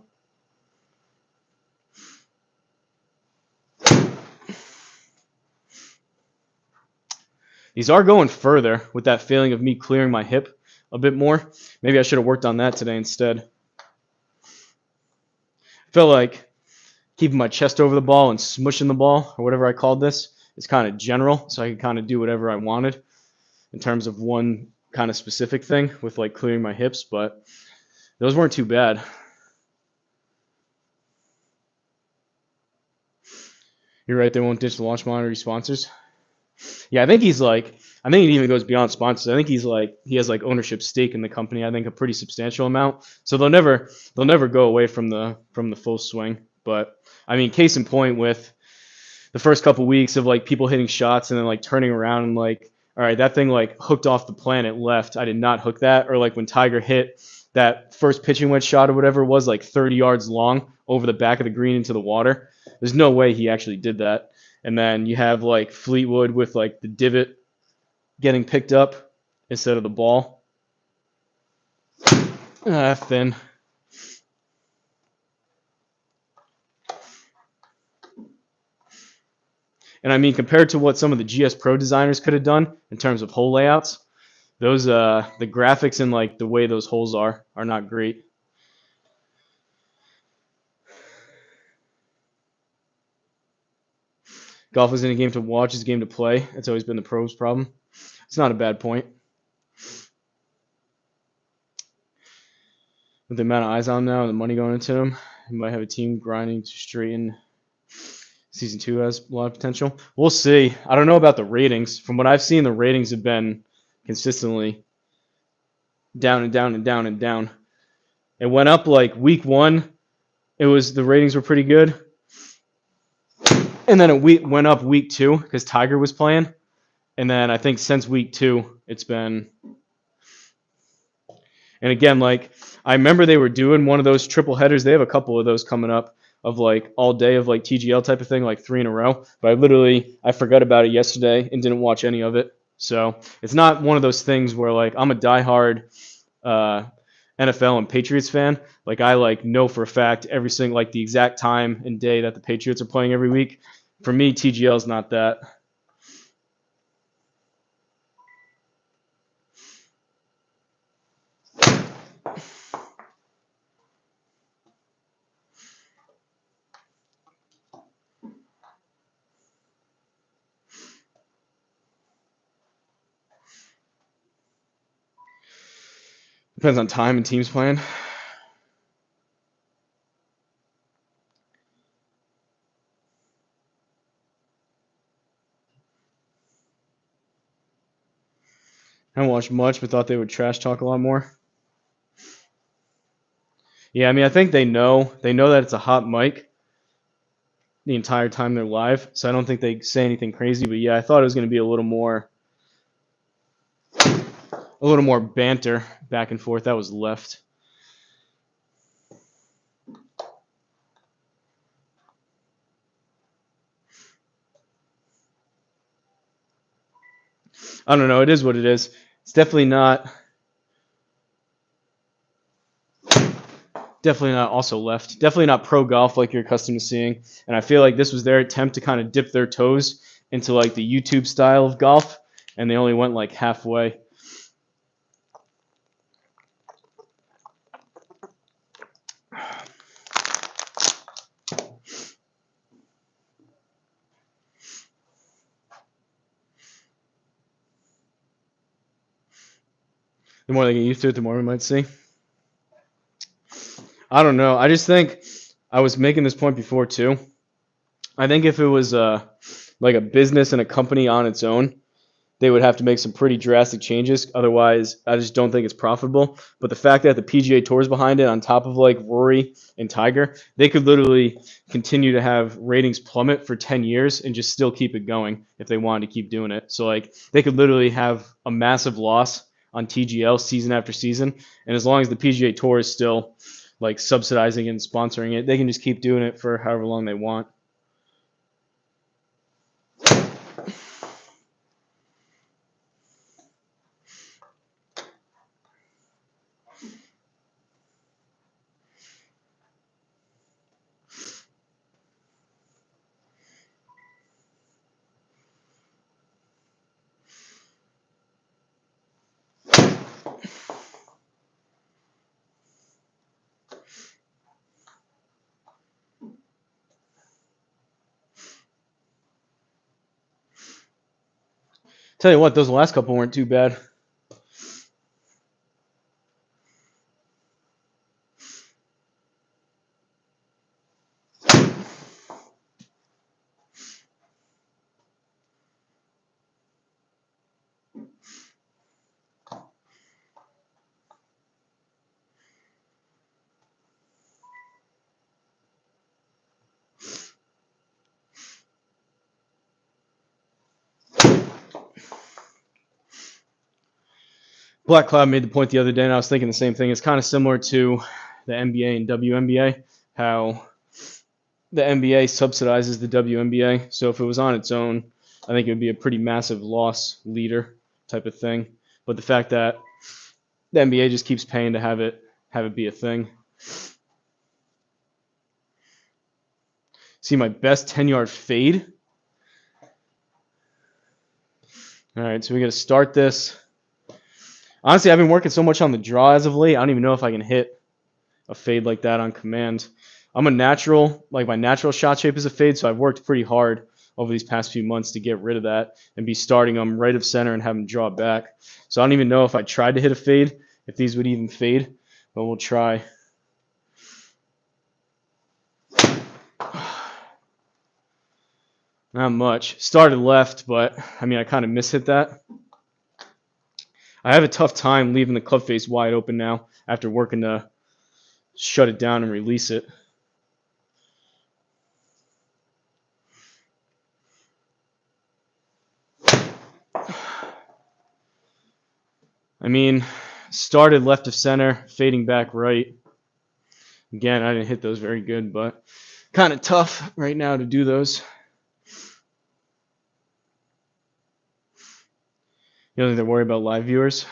Speaker 1: These are going further with that feeling of me clearing my hip a bit more. Maybe I should have worked on that today instead. I felt like keeping my chest over the ball and smushing the ball, or whatever I called this, is kind of general, so I could kind of do whatever I wanted in terms of one kind of specific thing with like clearing my hips, but those weren't too bad. You're right, they won't ditch the launch monitor sponsors. Yeah, I think it even goes beyond sponsors. I think he has like ownership stake in the company. I think a pretty substantial amount. So they'll never go away from the full swing. But I mean, case in point with the first couple weeks of like people hitting shots and then like turning around and like, all right, that thing like hooked off the planet left. I did not hook that. Or like when Tiger hit that first pitching wedge shot or whatever it was, like 30 yards long over the back of the green into the water. There's no way he actually did that. And then you have like Fleetwood with like the divot getting picked up instead of the ball. Thin. And I mean, compared to what some of the GS Pro designers could have done in terms of hole layouts, those the graphics and like the way those holes are not great. Golf isn't a game to watch; it's a game to play. It's always been the pros' problem. It's not a bad point. With the amount of eyes on now and the money going into them, you might have a team grinding to straighten. Season 2 has a lot of potential. We'll see. I don't know about the ratings. From what I've seen, the ratings have been consistently down and down and down and down. It went up like week 1. The ratings were pretty good. And then it went up week 2 because Tiger was playing. And then I think since week 2, it's been. And again, like I remember they were doing one of those triple headers. They have a couple of those coming up of like all day of like TGL type of thing, like 3 in a row. But I forgot about it yesterday and didn't watch any of it. So it's not one of those things where like I'm a diehard NFL and Patriots fan. Like I like know for a fact every single like the exact time and day that the Patriots are playing every week. For me, TGL is not that. Depends on time and teams playing. I haven't watched much, but thought they would trash talk a lot more. Yeah, I mean, I think they know that it's a hot mic the entire time they're live, so I don't think they say anything crazy. But yeah, I thought it was going to be a little more banter back and forth. That was left. I don't know. It is what it is. It's definitely not also left. Definitely not pro golf like you're accustomed to seeing. And I feel like this was their attempt to kind of dip their toes into like the YouTube style of golf, and they only went like halfway. The more they get used to it, the more we might see. I don't know. I just think I was making this point before too. I think if it was like a business and a company on its own, they would have to make some pretty drastic changes. Otherwise, I just don't think it's profitable. But the fact that the PGA Tour is behind it, on top of like Rory and Tiger, they could literally continue to have ratings plummet for 10 years and just still keep it going if they wanted to keep doing it. So like they could literally have a massive loss on TGL season after season, and as long as the PGA Tour is still like subsidizing and sponsoring it, they can just keep doing it for however long they want. Tell you what, those last couple weren't too bad. Black Cloud made the point the other day, and I was thinking the same thing. It's kind of similar to the NBA and WNBA, how the NBA subsidizes the WNBA. So if it was on its own, I think it would be a pretty massive loss leader type of thing. But the fact that the NBA just keeps paying to have it be a thing. See my best 10-yard fade. All right, so we got to start this. Honestly, I've been working so much on the draw as of late. I don't even know if I can hit a fade like that on command. I'm a natural, like my natural shot shape is a fade, so I've worked pretty hard over these past few months to get rid of that and be starting them right of center and have them draw back. So I don't even know if I tried to hit a fade, if these would even fade, but we'll try. Not much. Started left, but I mean, I kind of mishit that. I have a tough time leaving the club face wide open now after working to shut it down and release it. I mean, started left of center, fading back right. Again, I didn't hit those very good, but kind of tough right now to do those. You don't think they're worried about live viewers?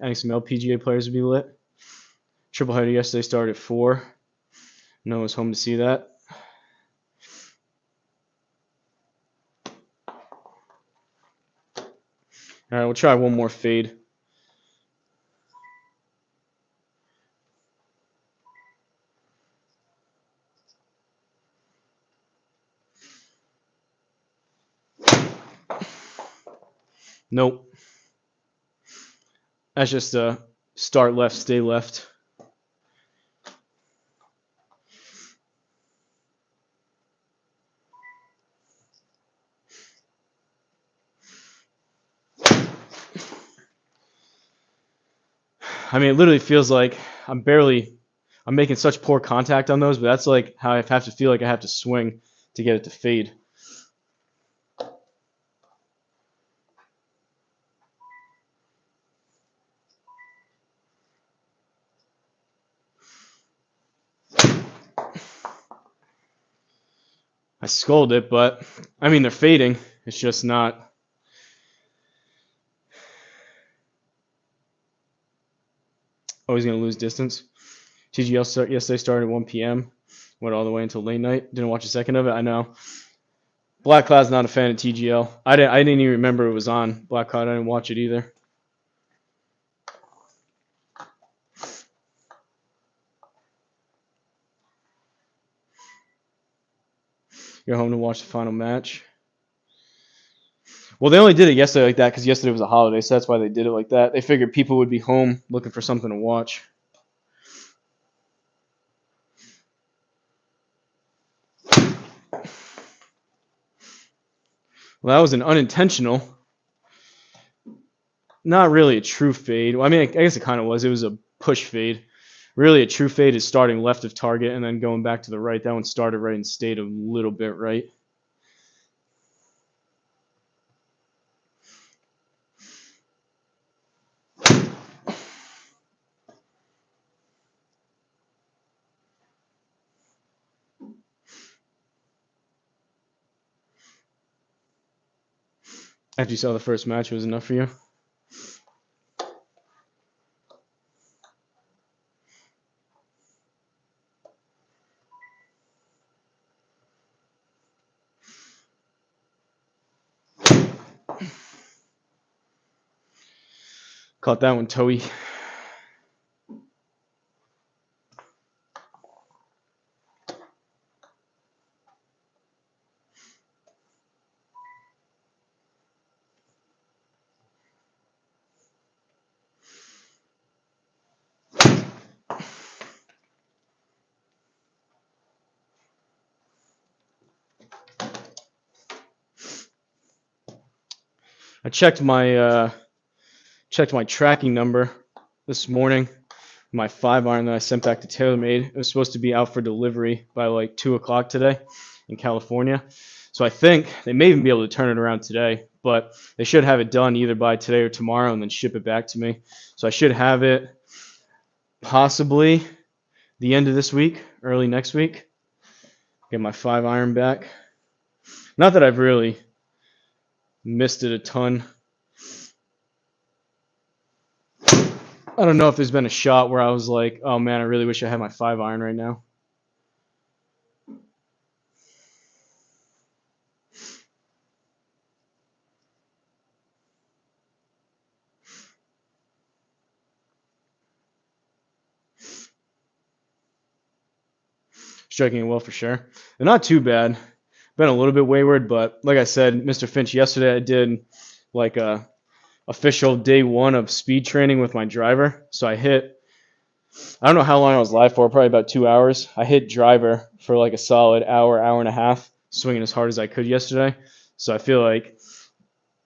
Speaker 1: I think some LPGA players would be lit. Triple header yesterday started at 4. No one was home to see that. All right, we'll try one more fade. Nope. That's just a start left, stay left. I mean, it literally feels like I'm making such poor contact on those, but that's like how I have to feel like I have to swing to get it to fade. I scold it, but I mean, they're fading. It's just not. Oh, he's gonna lose distance. TGL yesterday started at 1 p.m. Went all the way until late night. Didn't watch a second of it. I know. Black Cloud's not a fan of TGL. I didn't even remember it was on Black Cloud. I didn't watch it either. Go home to watch the final match. Well, they only did it yesterday like that because yesterday was a holiday, so that's why they did it like that. They figured people would be home looking for something to watch. Well, that was an unintentional, not really a true fade. Well, I mean, I guess it kind of was. It was a push fade. Really, a true fade is starting left of target and then going back to the right. That one started right and stayed a little bit right. After you saw the first match, it was enough for you? Caught that one, Toey. I checked my tracking number this morning. My 5-iron that I sent back to TaylorMade. It was supposed to be out for delivery by like 2 o'clock today in California. So I think they may even be able to turn it around today, but they should have it done either by today or tomorrow and then ship it back to me. So I should have it possibly the end of this week, early next week. Get my 5-iron back. Not that I've really missed it a ton. I don't know if there's been a shot where I was like, oh man, I really wish I had my 5-iron right now. Striking it well for sure. They're not too bad. Been a little bit wayward, but like I said, Mr. Finch, yesterday I did like a official day 1 of speed training with my driver. So I don't know how long I was live for, probably about 2 hours. I hit driver for like a solid hour and a half, swinging as hard as I could yesterday. So I feel like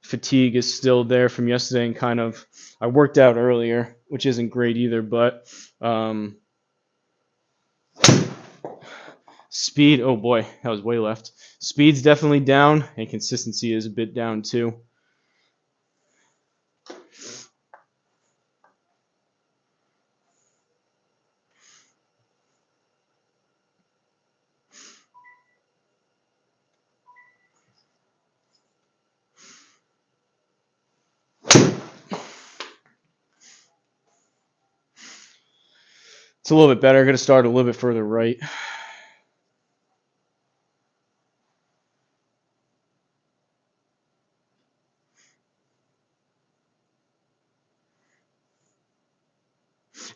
Speaker 1: fatigue is still there from yesterday and kind of, I worked out earlier, which isn't great either, but speed, oh boy, that was way left. Speed's definitely down, and consistency is a bit down too. It's a little bit better. I'm going to start a little bit further right.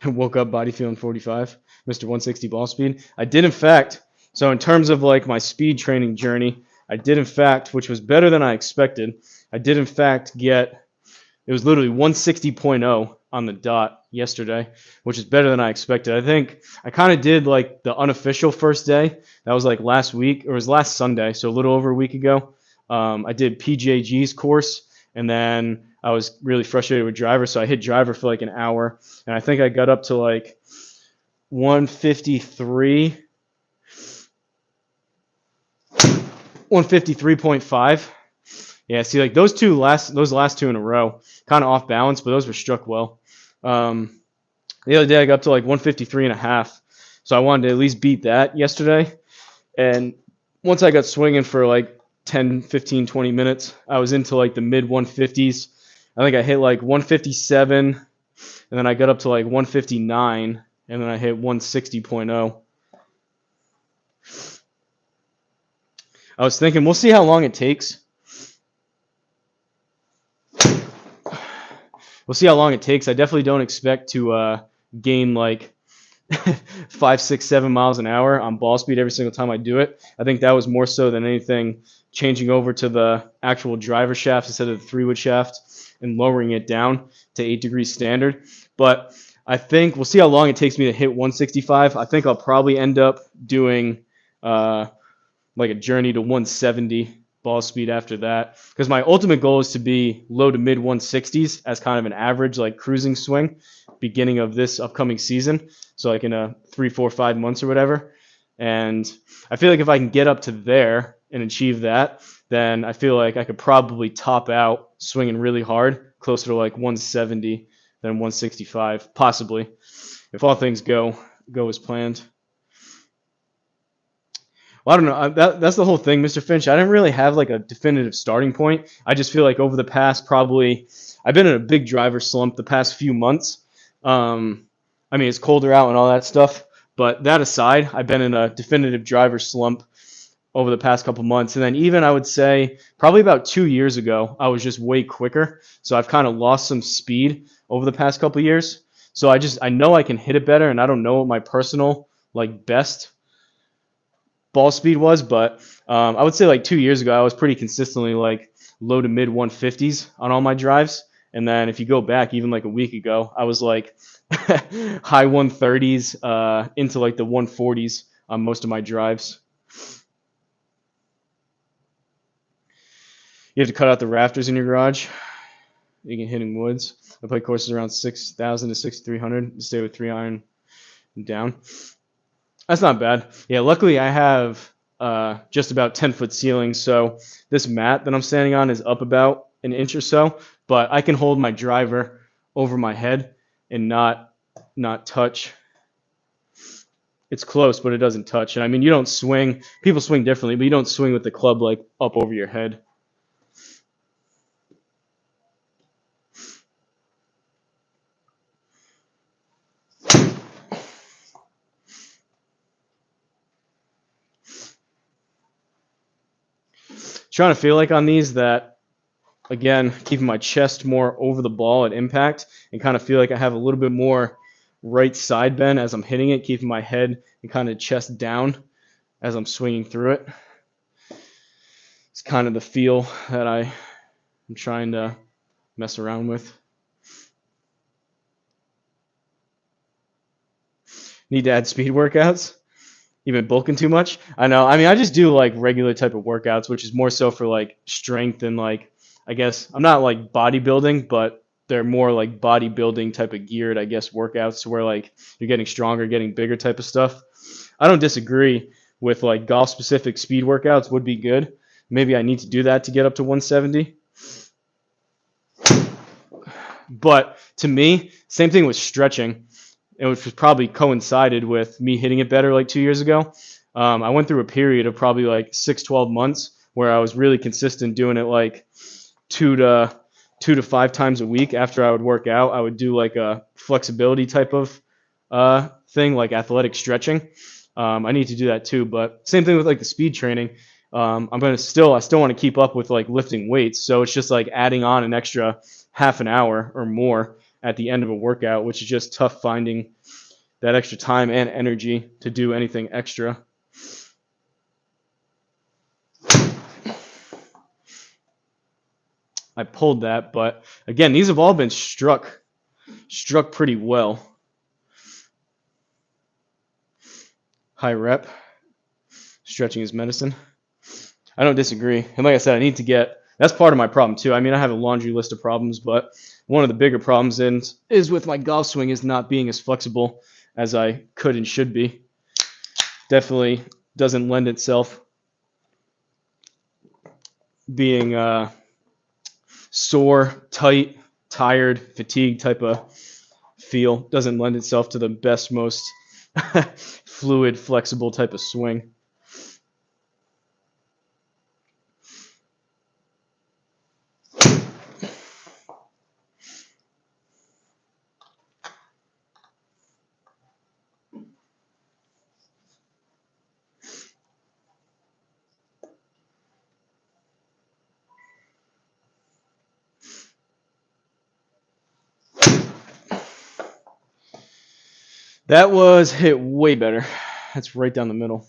Speaker 1: Woke up body feeling 45, Mr. 160 ball speed. I did in fact, so in terms of like my speed training journey, I did in fact, which was better than I expected, I did in fact get, it was literally 160.0 on the dot yesterday, which is better than I expected. I think I kind of did like the unofficial first day. That was like last week, or it was last Sunday, so a little over a week ago. I did PJG's course, and then I was really frustrated with driver, so I hit driver for like an hour, and I think I got up to like 153, 153.5. Yeah, see, like those last two in a row, kind of off balance, but those were struck well. The other day I got up to like 153 and a half, so I wanted to at least beat that yesterday. And once I got swinging for like 10, 15, 20 minutes, I was into like the mid 150s. I think I hit like 157, and then I got up to like 159, and then I hit 160.0. I was thinking we'll see how long it takes. We'll see how long it takes. I definitely don't expect to gain like 5, 6, 7 miles an hour on ball speed every single time I do it. I think that was more so than anything changing over to the actual driver shaft instead of the 3-wood shaft and lowering it down to 8 degrees standard. But I think we'll see how long it takes me to hit 165. I think I'll probably end up doing like a journey to 170 ball speed after that, because my ultimate goal is to be low to mid 160s as kind of an average like cruising swing beginning of this upcoming season, so like in a 3, 4, 5 months or whatever. And I feel like if I can get up to there and achieve that, then I feel like I could probably top out swinging really hard closer to like 170 than 165 possibly, if all things go as planned. Well, I don't know. That's the whole thing, Mr. Finch. I didn't really have like a definitive starting point. I just feel like over the past probably, I've been in a big driver slump the past few months. I mean, it's colder out and all that stuff, but that aside, I've been in a definitive driver slump over the past couple months. And then even I would say probably about 2 years ago, I was just way quicker. So I've kind of lost some speed over the past couple years. So I know I can hit it better, and I don't know what my personal like best ball speed was, but I would say like 2 years ago, I was pretty consistently like low to mid 150s on all my drives. And then if you go back even like a week ago, I was like high 130s into like the 140s on most of my drives. You have to cut out the rafters in your garage. You can hit in woods. I play courses around 6,000 to 6,300 to stay with 3 iron down. That's not bad. Yeah, luckily I have just about 10-foot ceilings, so this mat that I'm standing on is up about an inch or so, but I can hold my driver over my head and not touch. It's close, but it doesn't touch. And I mean, you don't swing. People swing differently, but you don't swing with the club like up over your head. Trying to feel like on these that, again, keeping my chest more over the ball at impact and kind of feel like I have a little bit more right side bend as I'm hitting it, keeping my head and kind of chest down as I'm swinging through it. It's kind of the feel that I'm trying to mess around with. Need to add speed workouts? You've been bulking too much? I know. I mean, I just do like regular type of workouts, which is more so for like strength and like, I guess I'm not like bodybuilding, but they're more like bodybuilding type of geared, I guess, workouts where like you're getting stronger, getting bigger type of stuff. I don't disagree with like golf specific speed workouts would be good. Maybe I need to do that to get up to 170. But to me, same thing with stretching, which was probably coincided with me hitting it better like 2 years ago. I went through a period of probably like 6, 12 months where I was really consistent doing it like 2 to 5 times a week. After I would work out, I would do like a flexibility type of thing, like athletic stretching. I need to do that too, but same thing with like the speed training. I still want to keep up with like lifting weights, so it's just like adding on an extra half an hour or more at the end of a workout, which is just tough finding that extra time and energy to do anything extra. I pulled that, but again, these have all been struck pretty well. High rep, stretching is medicine. I don't disagree. And like I said, that's part of my problem too. I mean, I have a laundry list of problems, but one of the bigger problems is with my golf swing is not being as flexible as I could and should be. Definitely doesn't lend itself being sore, tight, tired, fatigued type of feel. Doesn't lend itself to the best, most fluid, flexible type of swing. That was hit way better. That's right down the middle.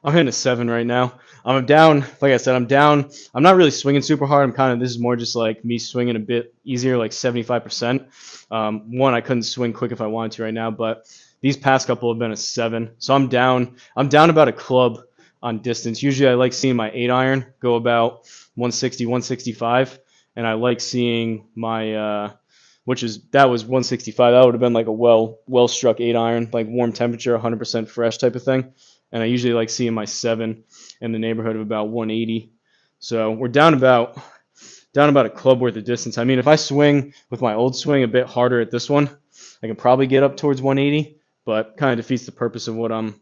Speaker 1: I'm hitting a 7 right now. I'm down. Like I said, I'm down. I'm not really swinging super hard. This is more just like me swinging a bit easier, like 75%. One, I couldn't swing quick if I wanted to right now, but these past couple have been a 7. So I'm down. I'm down about a club on distance. Usually I like seeing my 8 iron go about 160, 165. And I like seeing my, that was 165. That would have been like a well struck 8 iron, like warm temperature, 100% fresh type of thing. And I usually like seeing my 7 in the neighborhood of about 180. So we're down about a club worth of distance. I mean, if I swing with my old swing a bit harder at this one, I can probably get up towards 180, but kind of defeats the purpose of what I'm.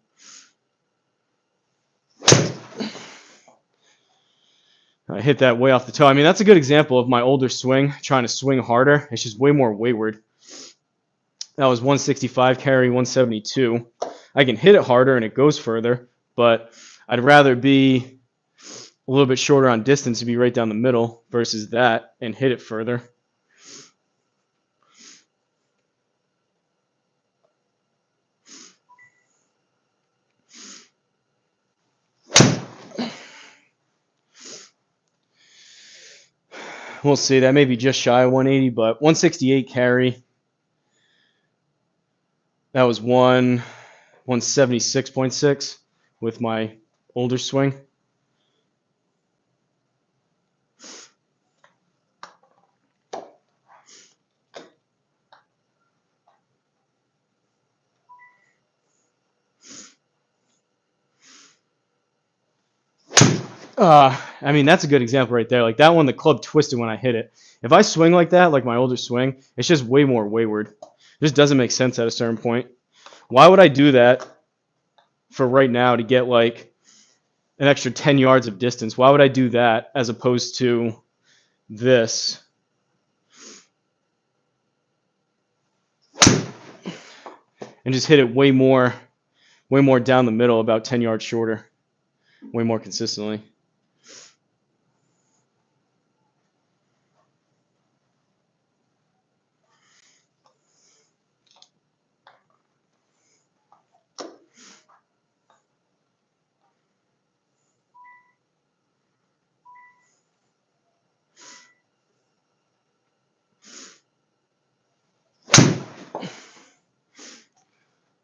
Speaker 1: I hit that way off the toe. I mean, that's a good example of my older swing, trying to swing harder. It's just way more wayward. That was 165 carry, 172. I can hit it harder and it goes further, but I'd rather be a little bit shorter on distance to be right down the middle versus that and hit it further. We'll see. That may be just shy of 180, but 168 carry. That was 176.6 with my older swing. I mean, that's a good example right there. Like that one, the club twisted when I hit it. If I swing like that, like my older swing, it's just way more wayward. It just doesn't make sense at a certain point. Why would I do that for right now to get like an extra 10 yards of distance? Why would I do that as opposed to this? And just hit it way more down the middle, about 10 yards shorter, way more consistently.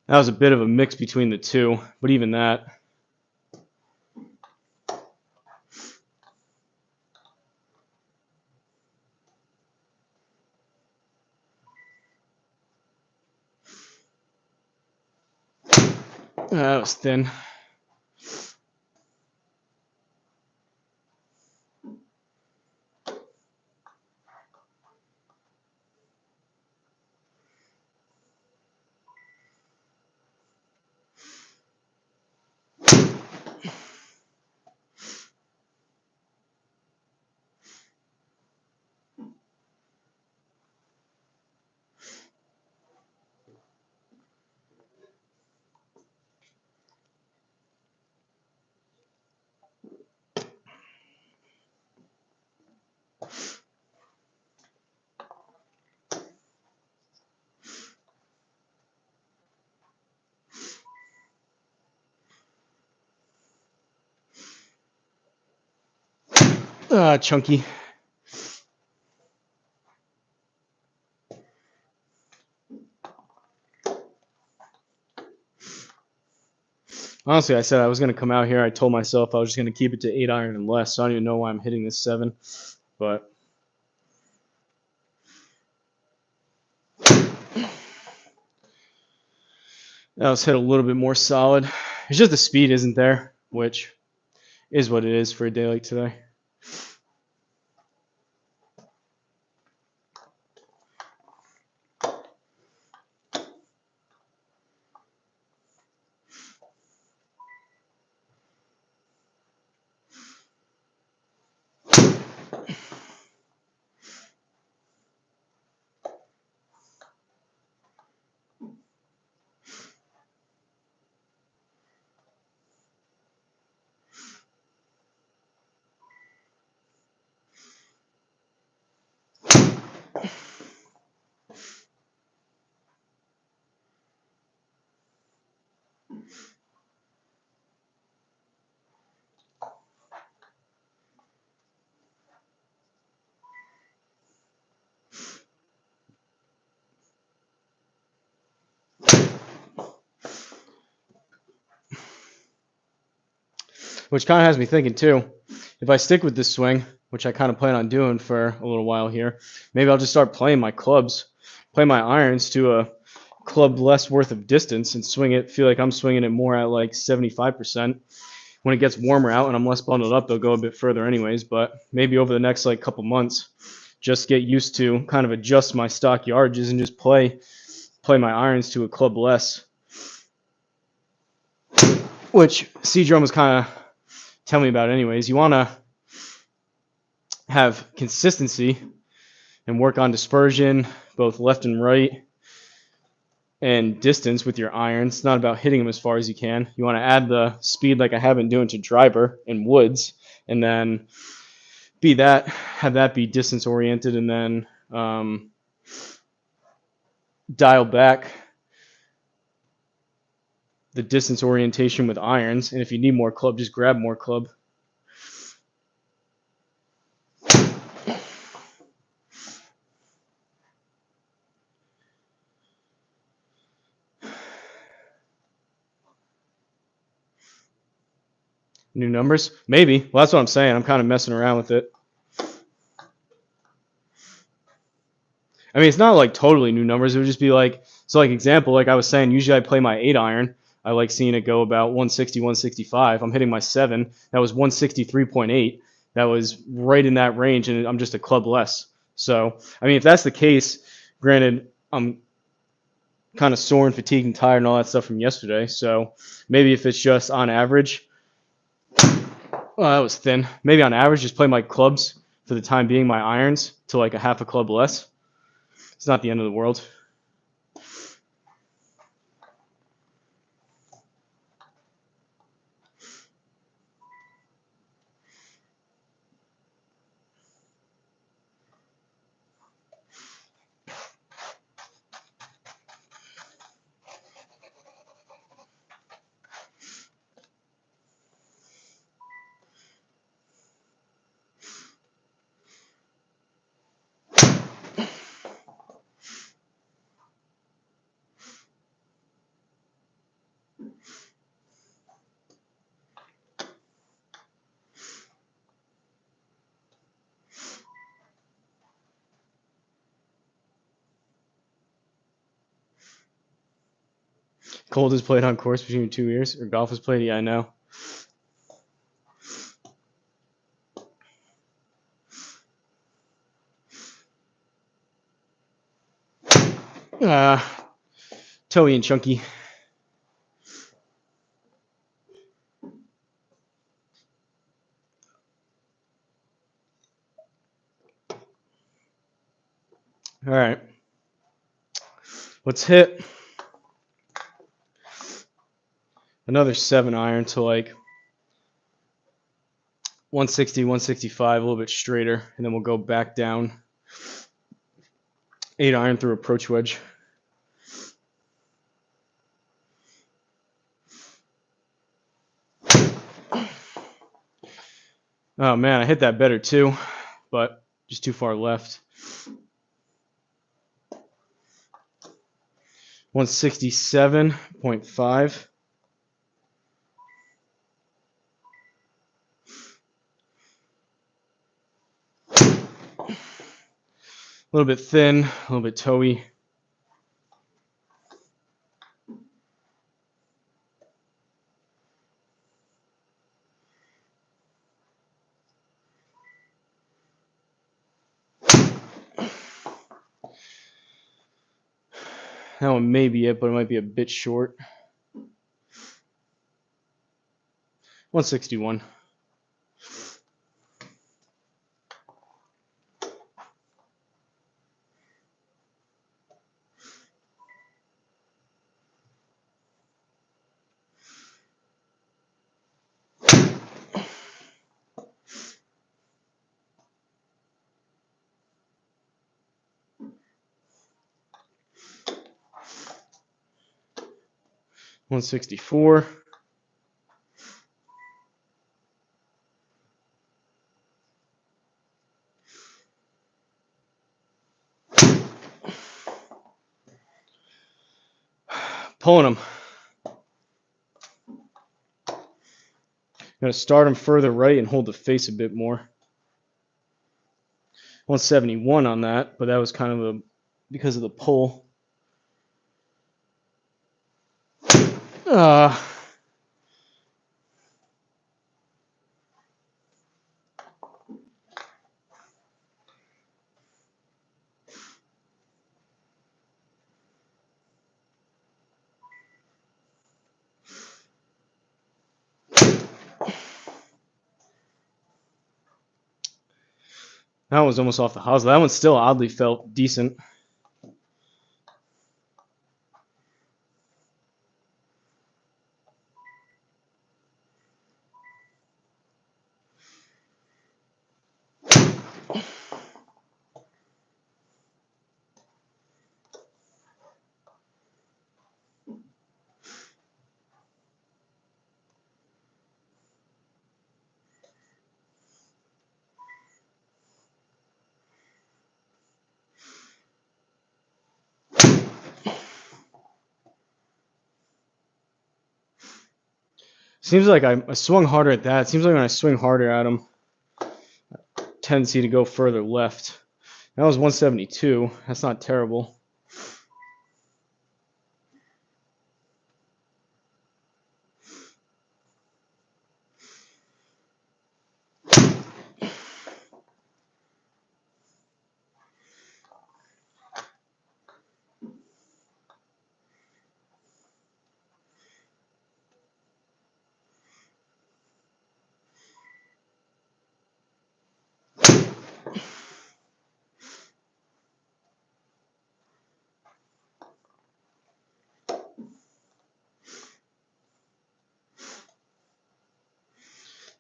Speaker 1: That was a bit of a mix between the two, but even that. That was thin. Chunky. Honestly, I said I was going to come out here. I told myself I was just going to keep it to 8 iron and less, so I don't even know why I'm hitting this 7. But that was hit a little bit more solid. It's just the speed isn't there, which is what it is for a day like today. which kind of has me thinking too. If I stick with this swing, which I kind of plan on doing for a little while here, maybe I'll just start playing my clubs, play my irons to a club less worth of distance and swing it. Feel like I'm swinging it more at like 75%. When it gets warmer out and I'm less bundled up, they'll go a bit further anyways. But maybe over the next like couple months, just get used to kind of adjust my stock yardages and just play my irons to a club less. Which C-Drum was kind of telling me about anyways. You want to have consistency and work on dispersion, both left and right, and distance with your irons. It's not about hitting them as far as you can. You want to add the speed like I have been doing to driver and woods, and then have that be distance oriented, and then dial back the distance orientation with irons. And if you need more club, just grab more club. New numbers? Maybe. Well, that's what I'm saying. I'm kind of messing around with it. I mean, it's not like totally new numbers. It would just be like, so like example, like I was saying, usually I play my 8 iron. I like seeing it go about 160, 165. I'm hitting my 7. That was 163.8. That was right in that range, and I'm just a club less. So, I mean, if that's the case, granted, I'm kind of sore and fatigued and tired and all that stuff from yesterday. So maybe if it's just on average, well, that was thin. Maybe on average, just play my clubs for the time being, my irons, to like a half a club less. It's not the end of the world. Cold is played on course between 2 years, or golf is played. Yeah, I know. Toey and Chunky. All right. Let's hit another 7 iron to like 160, 165, a little bit straighter, and then we'll go back down 8 iron through approach wedge. Oh man, I hit that better too, but just too far left. 167.5. A little bit thin, a little bit toey. That one may be it, but it might be a bit short. 161. $164. Pulling them. Gonna start him further right and hold the face a bit more. 171 on that, but that was kind of because of the pull. That one was almost off the hosel. That one still oddly felt decent. Seems like I swung harder at that. Seems like when I swing harder at him, tendency to go further left. That was 172. That's not terrible.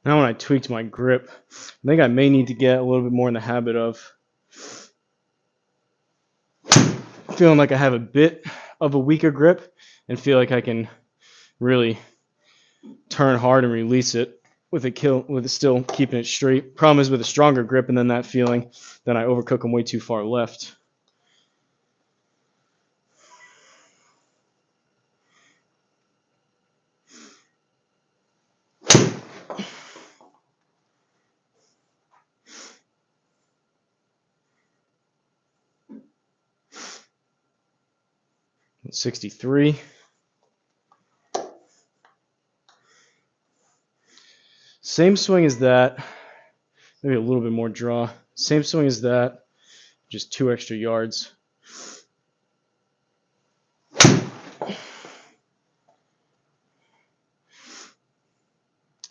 Speaker 1: Now when I tweaked my grip, I think I may need to get a little bit more in the habit of feeling like I have a bit of a weaker grip and feel like I can really turn hard and release it with it still keeping it straight. Problem is with a stronger grip and then that feeling, then I overcook them way too far left. .63. Same swing as that. Maybe a little bit more draw. Same swing as that. Just 2 extra yards.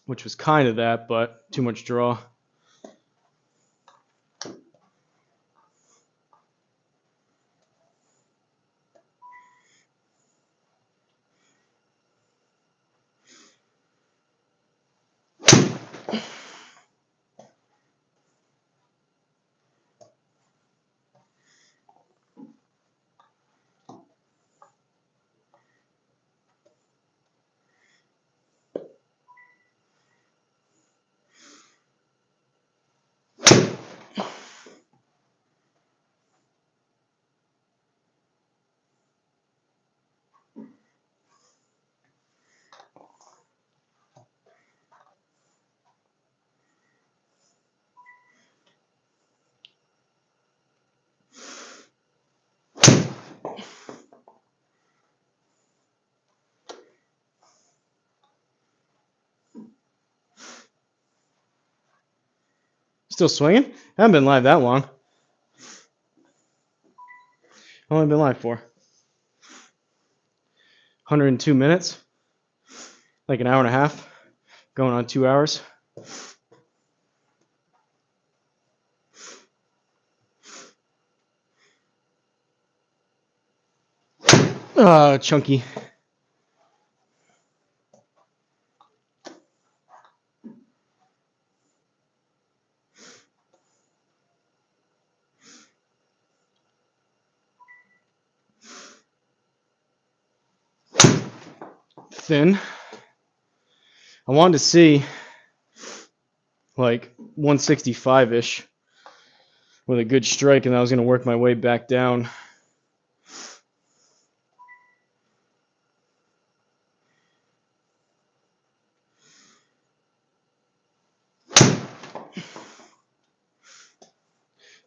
Speaker 1: Which was kind of that, but too much draw. Still swinging? I haven't been live that long. How long have I been live for? 102 minutes? Like an hour and a half? Going on 2 hours? Chunky. Thin. I wanted to see like 165-ish with a good strike, and I was going to work my way back down.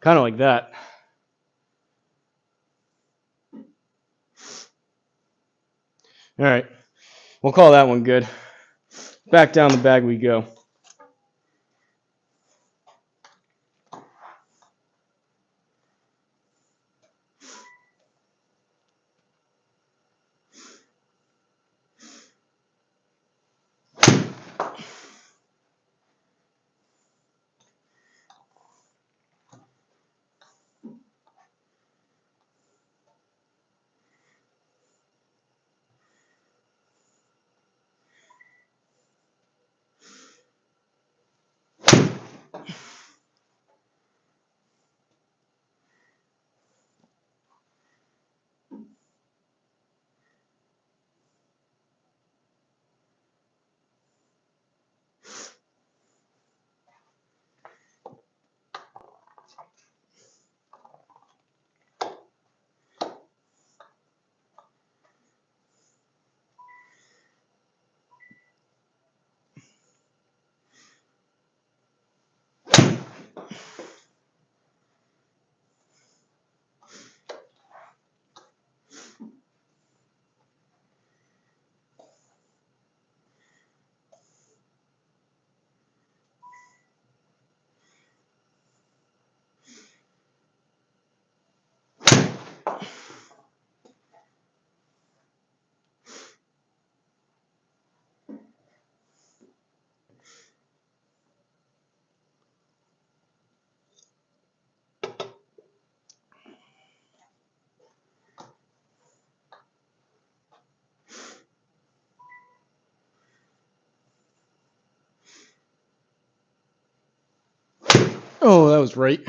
Speaker 1: Kind of like that. All right. We'll call that one good. Back down the bag we go. Oh, that was right.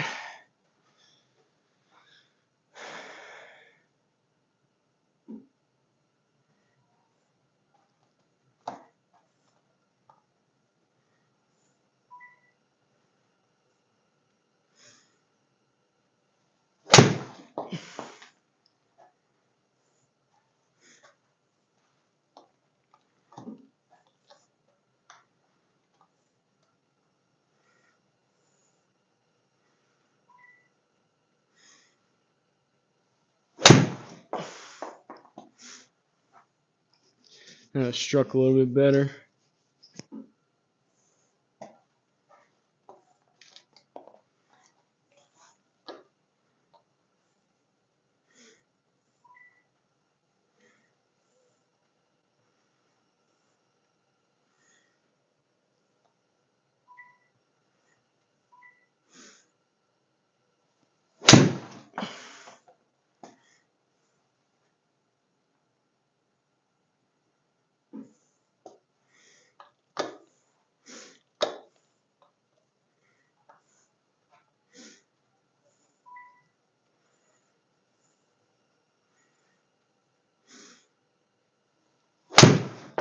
Speaker 1: Struck a little bit better.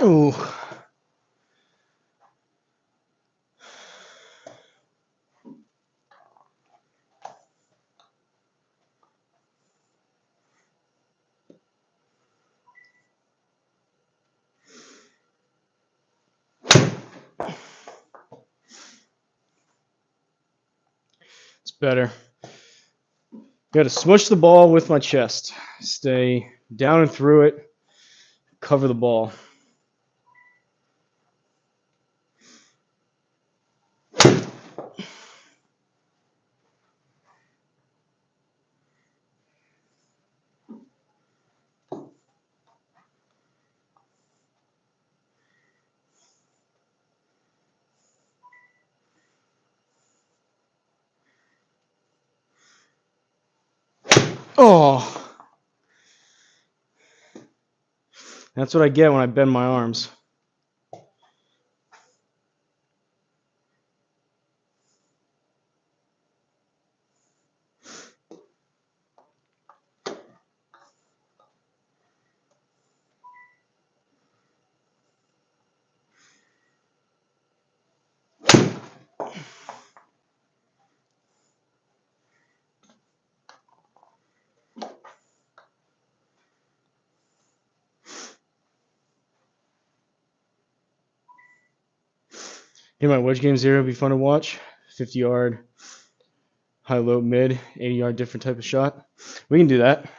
Speaker 1: Oh. It's better. Got to smush the ball with my chest. Stay down and through it. Cover the ball. Oh. That's what I get when I bend my arms. My wedge game 0 would be fun to watch. 50-yard, high, low, mid, 80-yard, different type of shot. We can do that.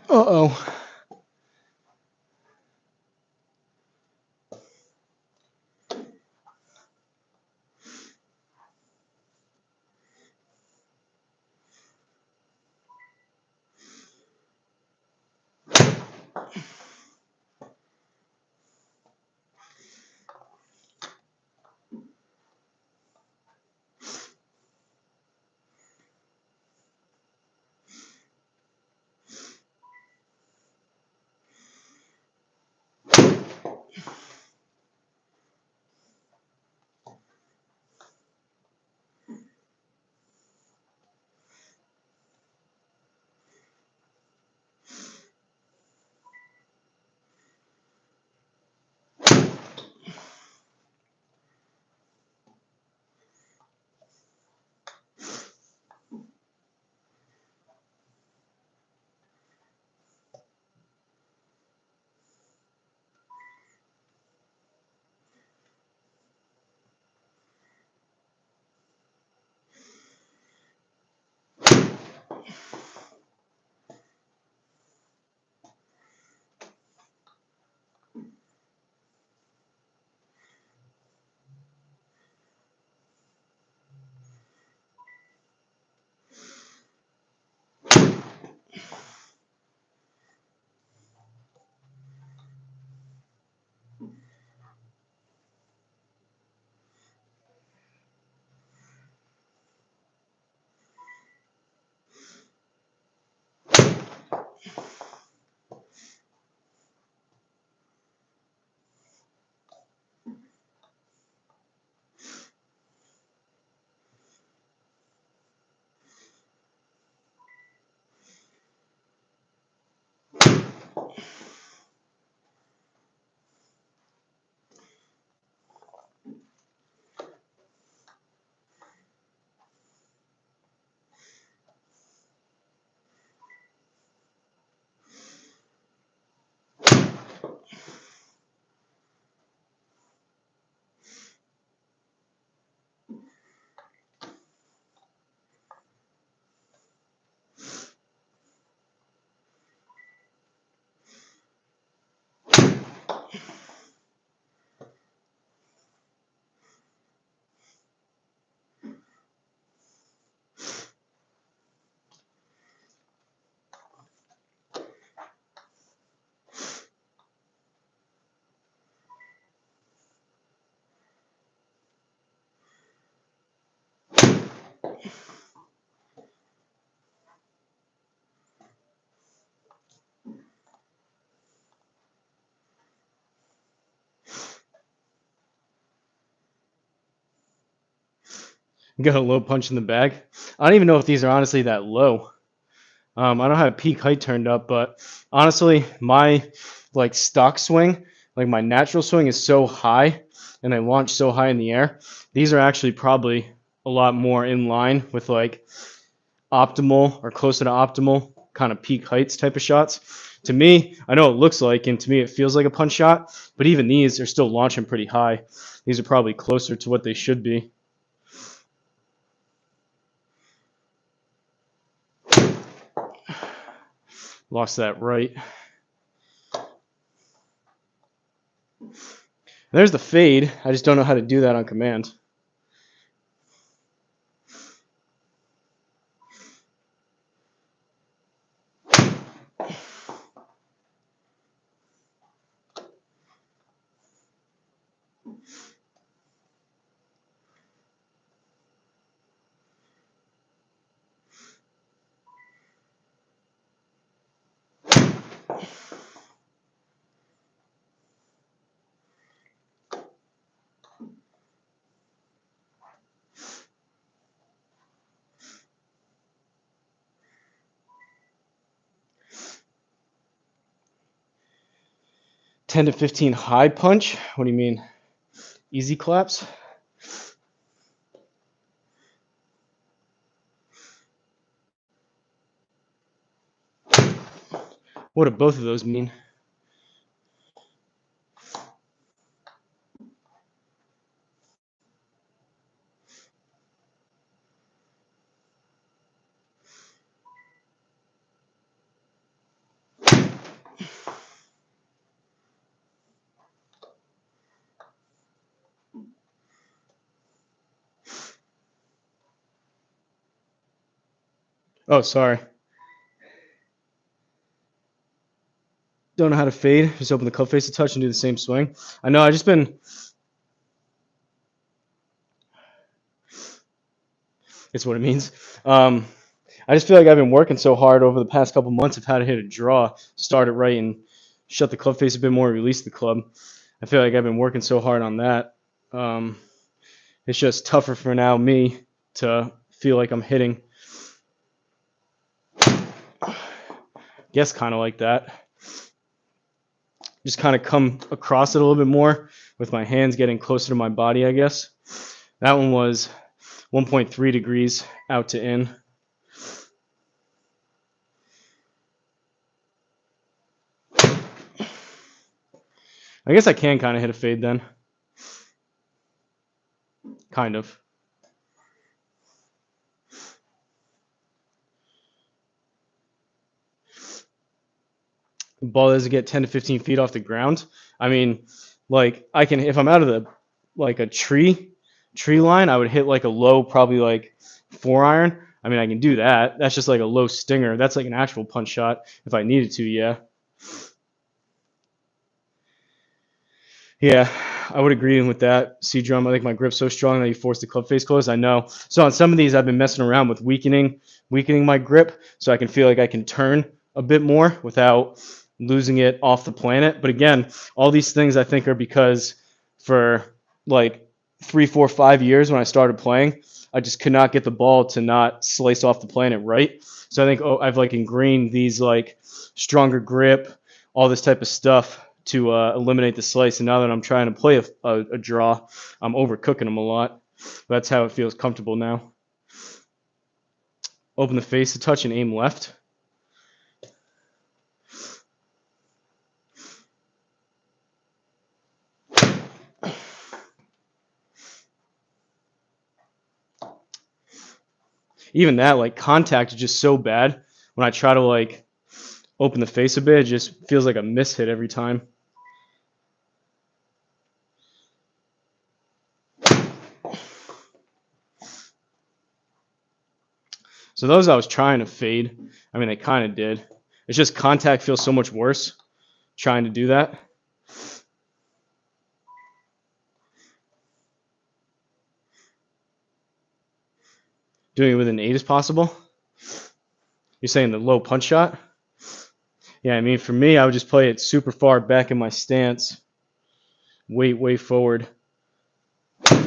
Speaker 1: Uh-oh. Got a low punch in the bag. I don't even know if these are honestly that low. I don't have peak height turned up, but honestly, my like stock swing, like my natural swing is so high and I launch so high in the air. These are actually probably a lot more in line with like optimal or closer to optimal kind of peak heights type of shots. To me, I know it looks like, and to me it feels like a punch shot, but even these are still launching pretty high. These are probably closer to what they should be. Lost that right. There's the fade. I just don't know how to do that on command. Ten to 15 high punch. What do you mean? Easy claps? What do both of those mean? Oh, sorry. Don't know how to fade. Just open the club face a touch and do the same swing. I know. I just been. It's what it means. I just feel like I've been working so hard over the past couple months of how to hit a draw, start it right, and shut the club face a bit more, release the club. I feel like I've been working so hard on that. It's just tougher for now me to feel like I'm hitting. Guess kind of like that. Just kind of come across it a little bit more with my hands getting closer to my body, I guess. That one was 1.3 degrees out to in. I guess I can kind of hit a fade then. Kind of. The ball doesn't get 10 to 15 feet off the ground. I mean, like I can, if I'm out of the, like a tree line, I would hit like a low, probably like 4-iron. I mean, I can do that. That's just like a low stinger. That's like an actual punch shot if I needed to, yeah. Yeah, I would agree with that. C-drum, I think my grip's so strong that you force the club face close. I know. So on some of these, I've been messing around with weakening my grip so I can feel like I can turn a bit more without losing it off the planet. But again, all these things I think are because for like 3, 4, 5 years when I started playing, I just could not get the ball to not slice off the planet right. So I think I've like ingrained these like stronger grip, all this type of stuff to eliminate the slice. And now that I'm trying to play a draw, I'm overcooking them a lot. That's how it feels comfortable now. Open the face a touch and aim left. Even that, like, contact is just so bad. When I try to like open the face a bit, it just feels like a miss hit every time. So those I was trying to fade. I mean, they kind of did. It's just contact feels so much worse trying to do that. Doing it with an 8 is possible. You're saying the low punch shot? Yeah, I mean, for me, I would just play it super far back in my stance, way forward, kind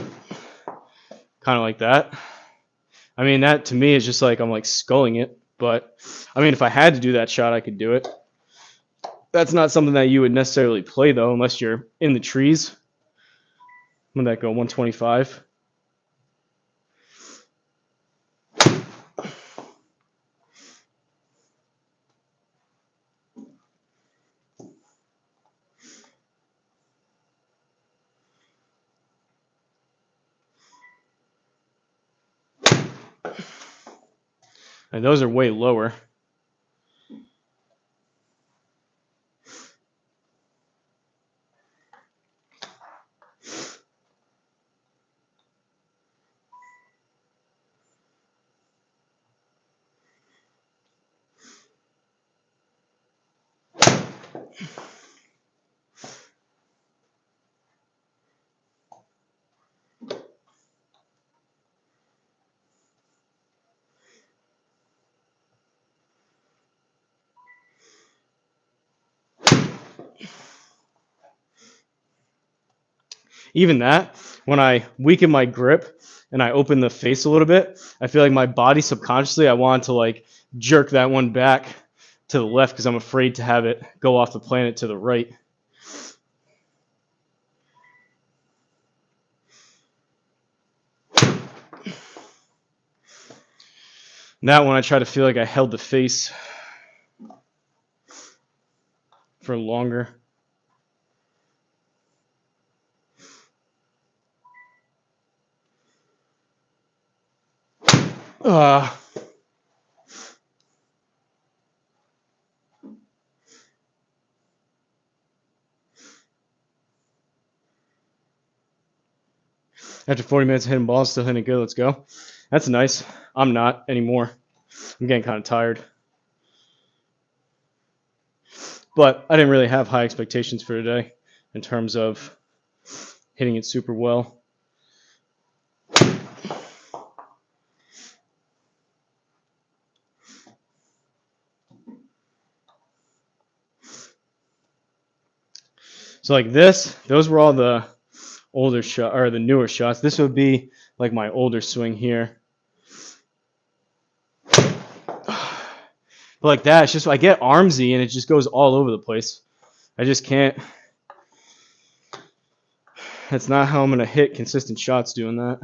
Speaker 1: of like that. I mean, that to me is just like I'm like sculling it. But I mean, if I had to do that shot, I could do it. That's not something that you would necessarily play though, unless you're in the trees. When that go 125. And those are way lower. Even that, when I weaken my grip and I open the face a little bit, I feel like my body subconsciously, I want to like jerk that one back to the left because I'm afraid to have it go off the planet to the right. That one, I try to feel like I held the face for longer. After 40 minutes of hitting balls, still hitting good. Let's go. That's nice. I'm not anymore. I'm getting kind of tired. But I didn't really have high expectations for today in terms of hitting it super well. So like this, those were all the older shot or the newer shots. This would be like my older swing here. But like that, it's just I get armsy and it just goes all over the place. I just can't. That's not how I'm gonna hit consistent shots doing that.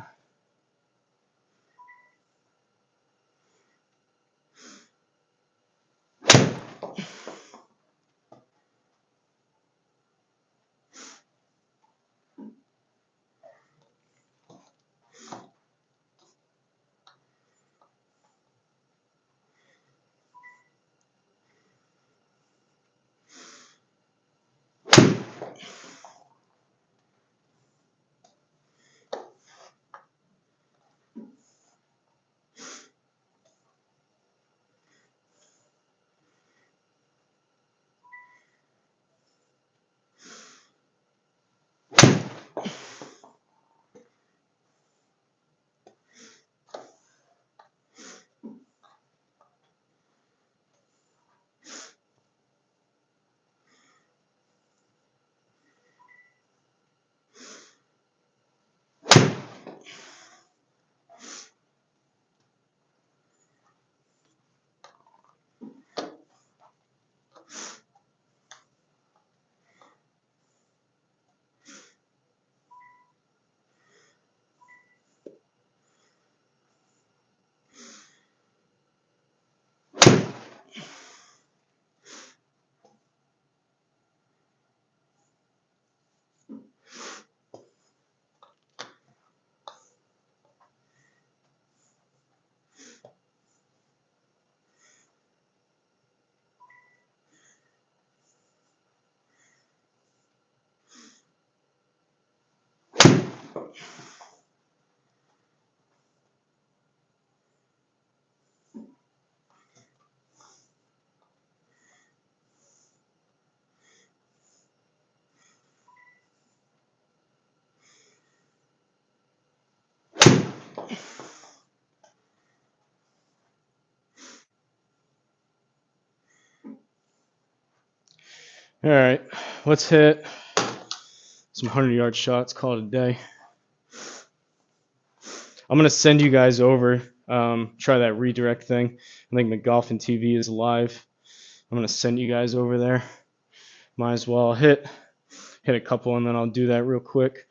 Speaker 1: All right, let's hit some 100-yard shots. Call it a day. I'm gonna send you guys over Try that redirect thing. I think McGolfin TV is live. I'm gonna send you guys over there. Might as well hit a couple, and then I'll do that real quick.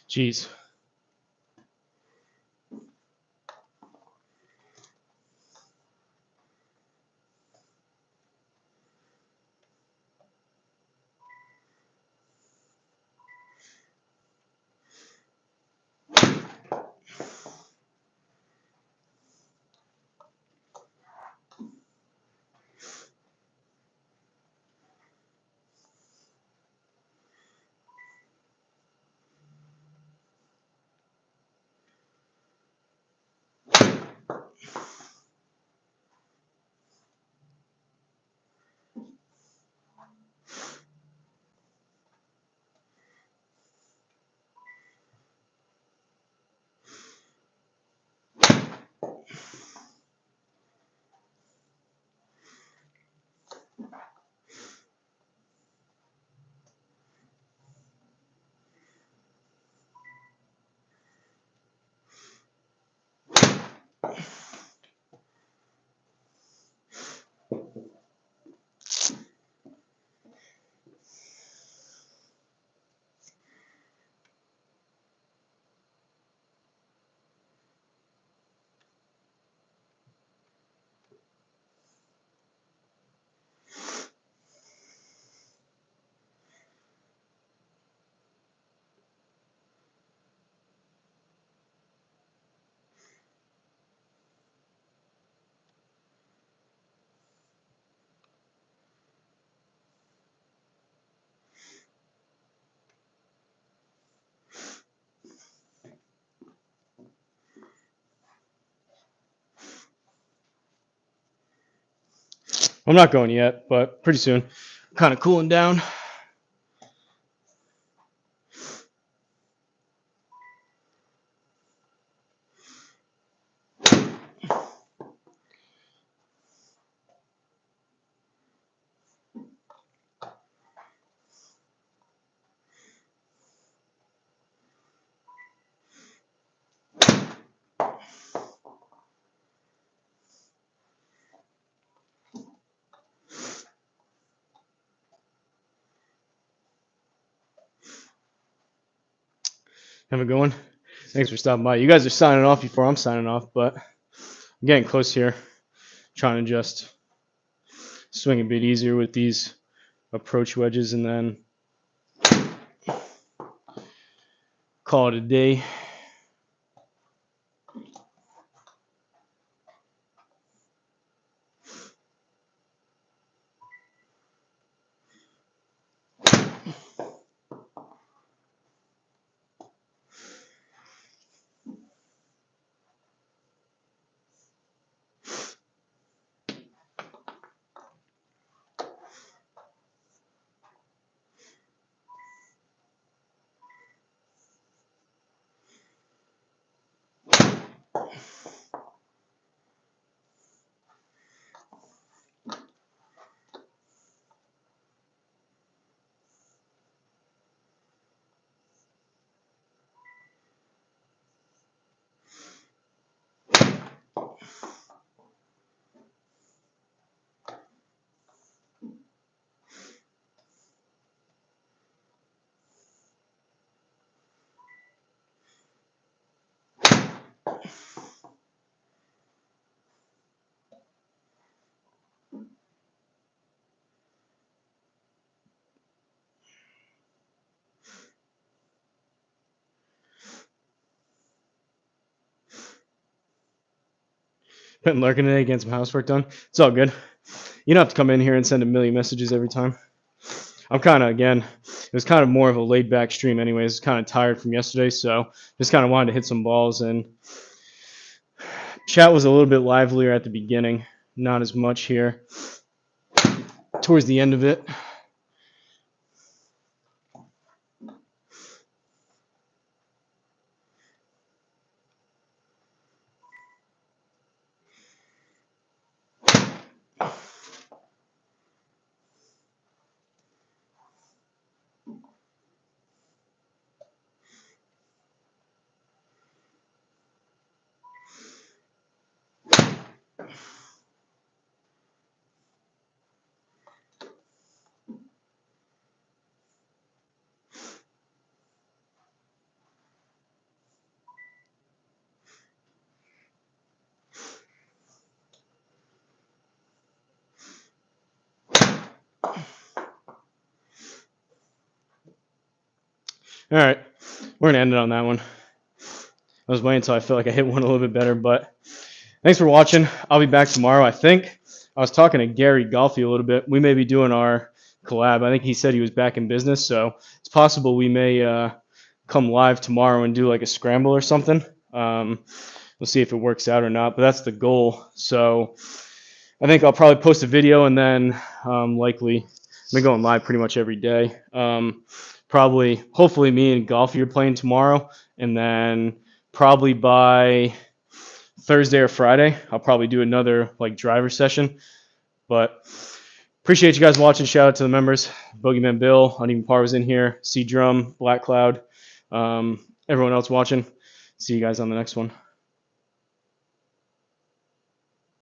Speaker 1: Jeez. I'm not going yet, but pretty soon. Kind of cooling down. Have a good one. Thanks for stopping by. You guys are signing off before I'm signing off, but I'm getting close here. Trying to just swing a bit easier with these approach wedges and then call it a day. Been lurking today, getting some housework done. It's all good. You don't have to come in here and send a million messages every time. I'm kind of, again, it was kind of more of a laid back stream anyways. Kind of tired from yesterday, so just kind of wanted to hit some balls. And chat was a little bit livelier at the beginning, not as much here towards the end of it. All right, we're gonna end it on that one. I was waiting until I feel like I hit one a little bit better, but thanks for watching. I'll be back tomorrow, I think. I was talking to Gary Golfy a little bit. We may be doing our collab. I think he said he was back in business, so it's possible we may come live tomorrow and do like a scramble or something. We'll see if it works out or not, but that's the goal. So I think I'll probably post a video and then likely I've been going live pretty much every day. Probably, hopefully, me and Golfy are playing tomorrow, and then probably by Thursday or Friday, I'll probably do another like driver session. But appreciate you guys watching. Shout out to the members. Boogeyman Bill, Uneven Par was in here. C Drum, Black Cloud, everyone else watching. See you guys on the next one.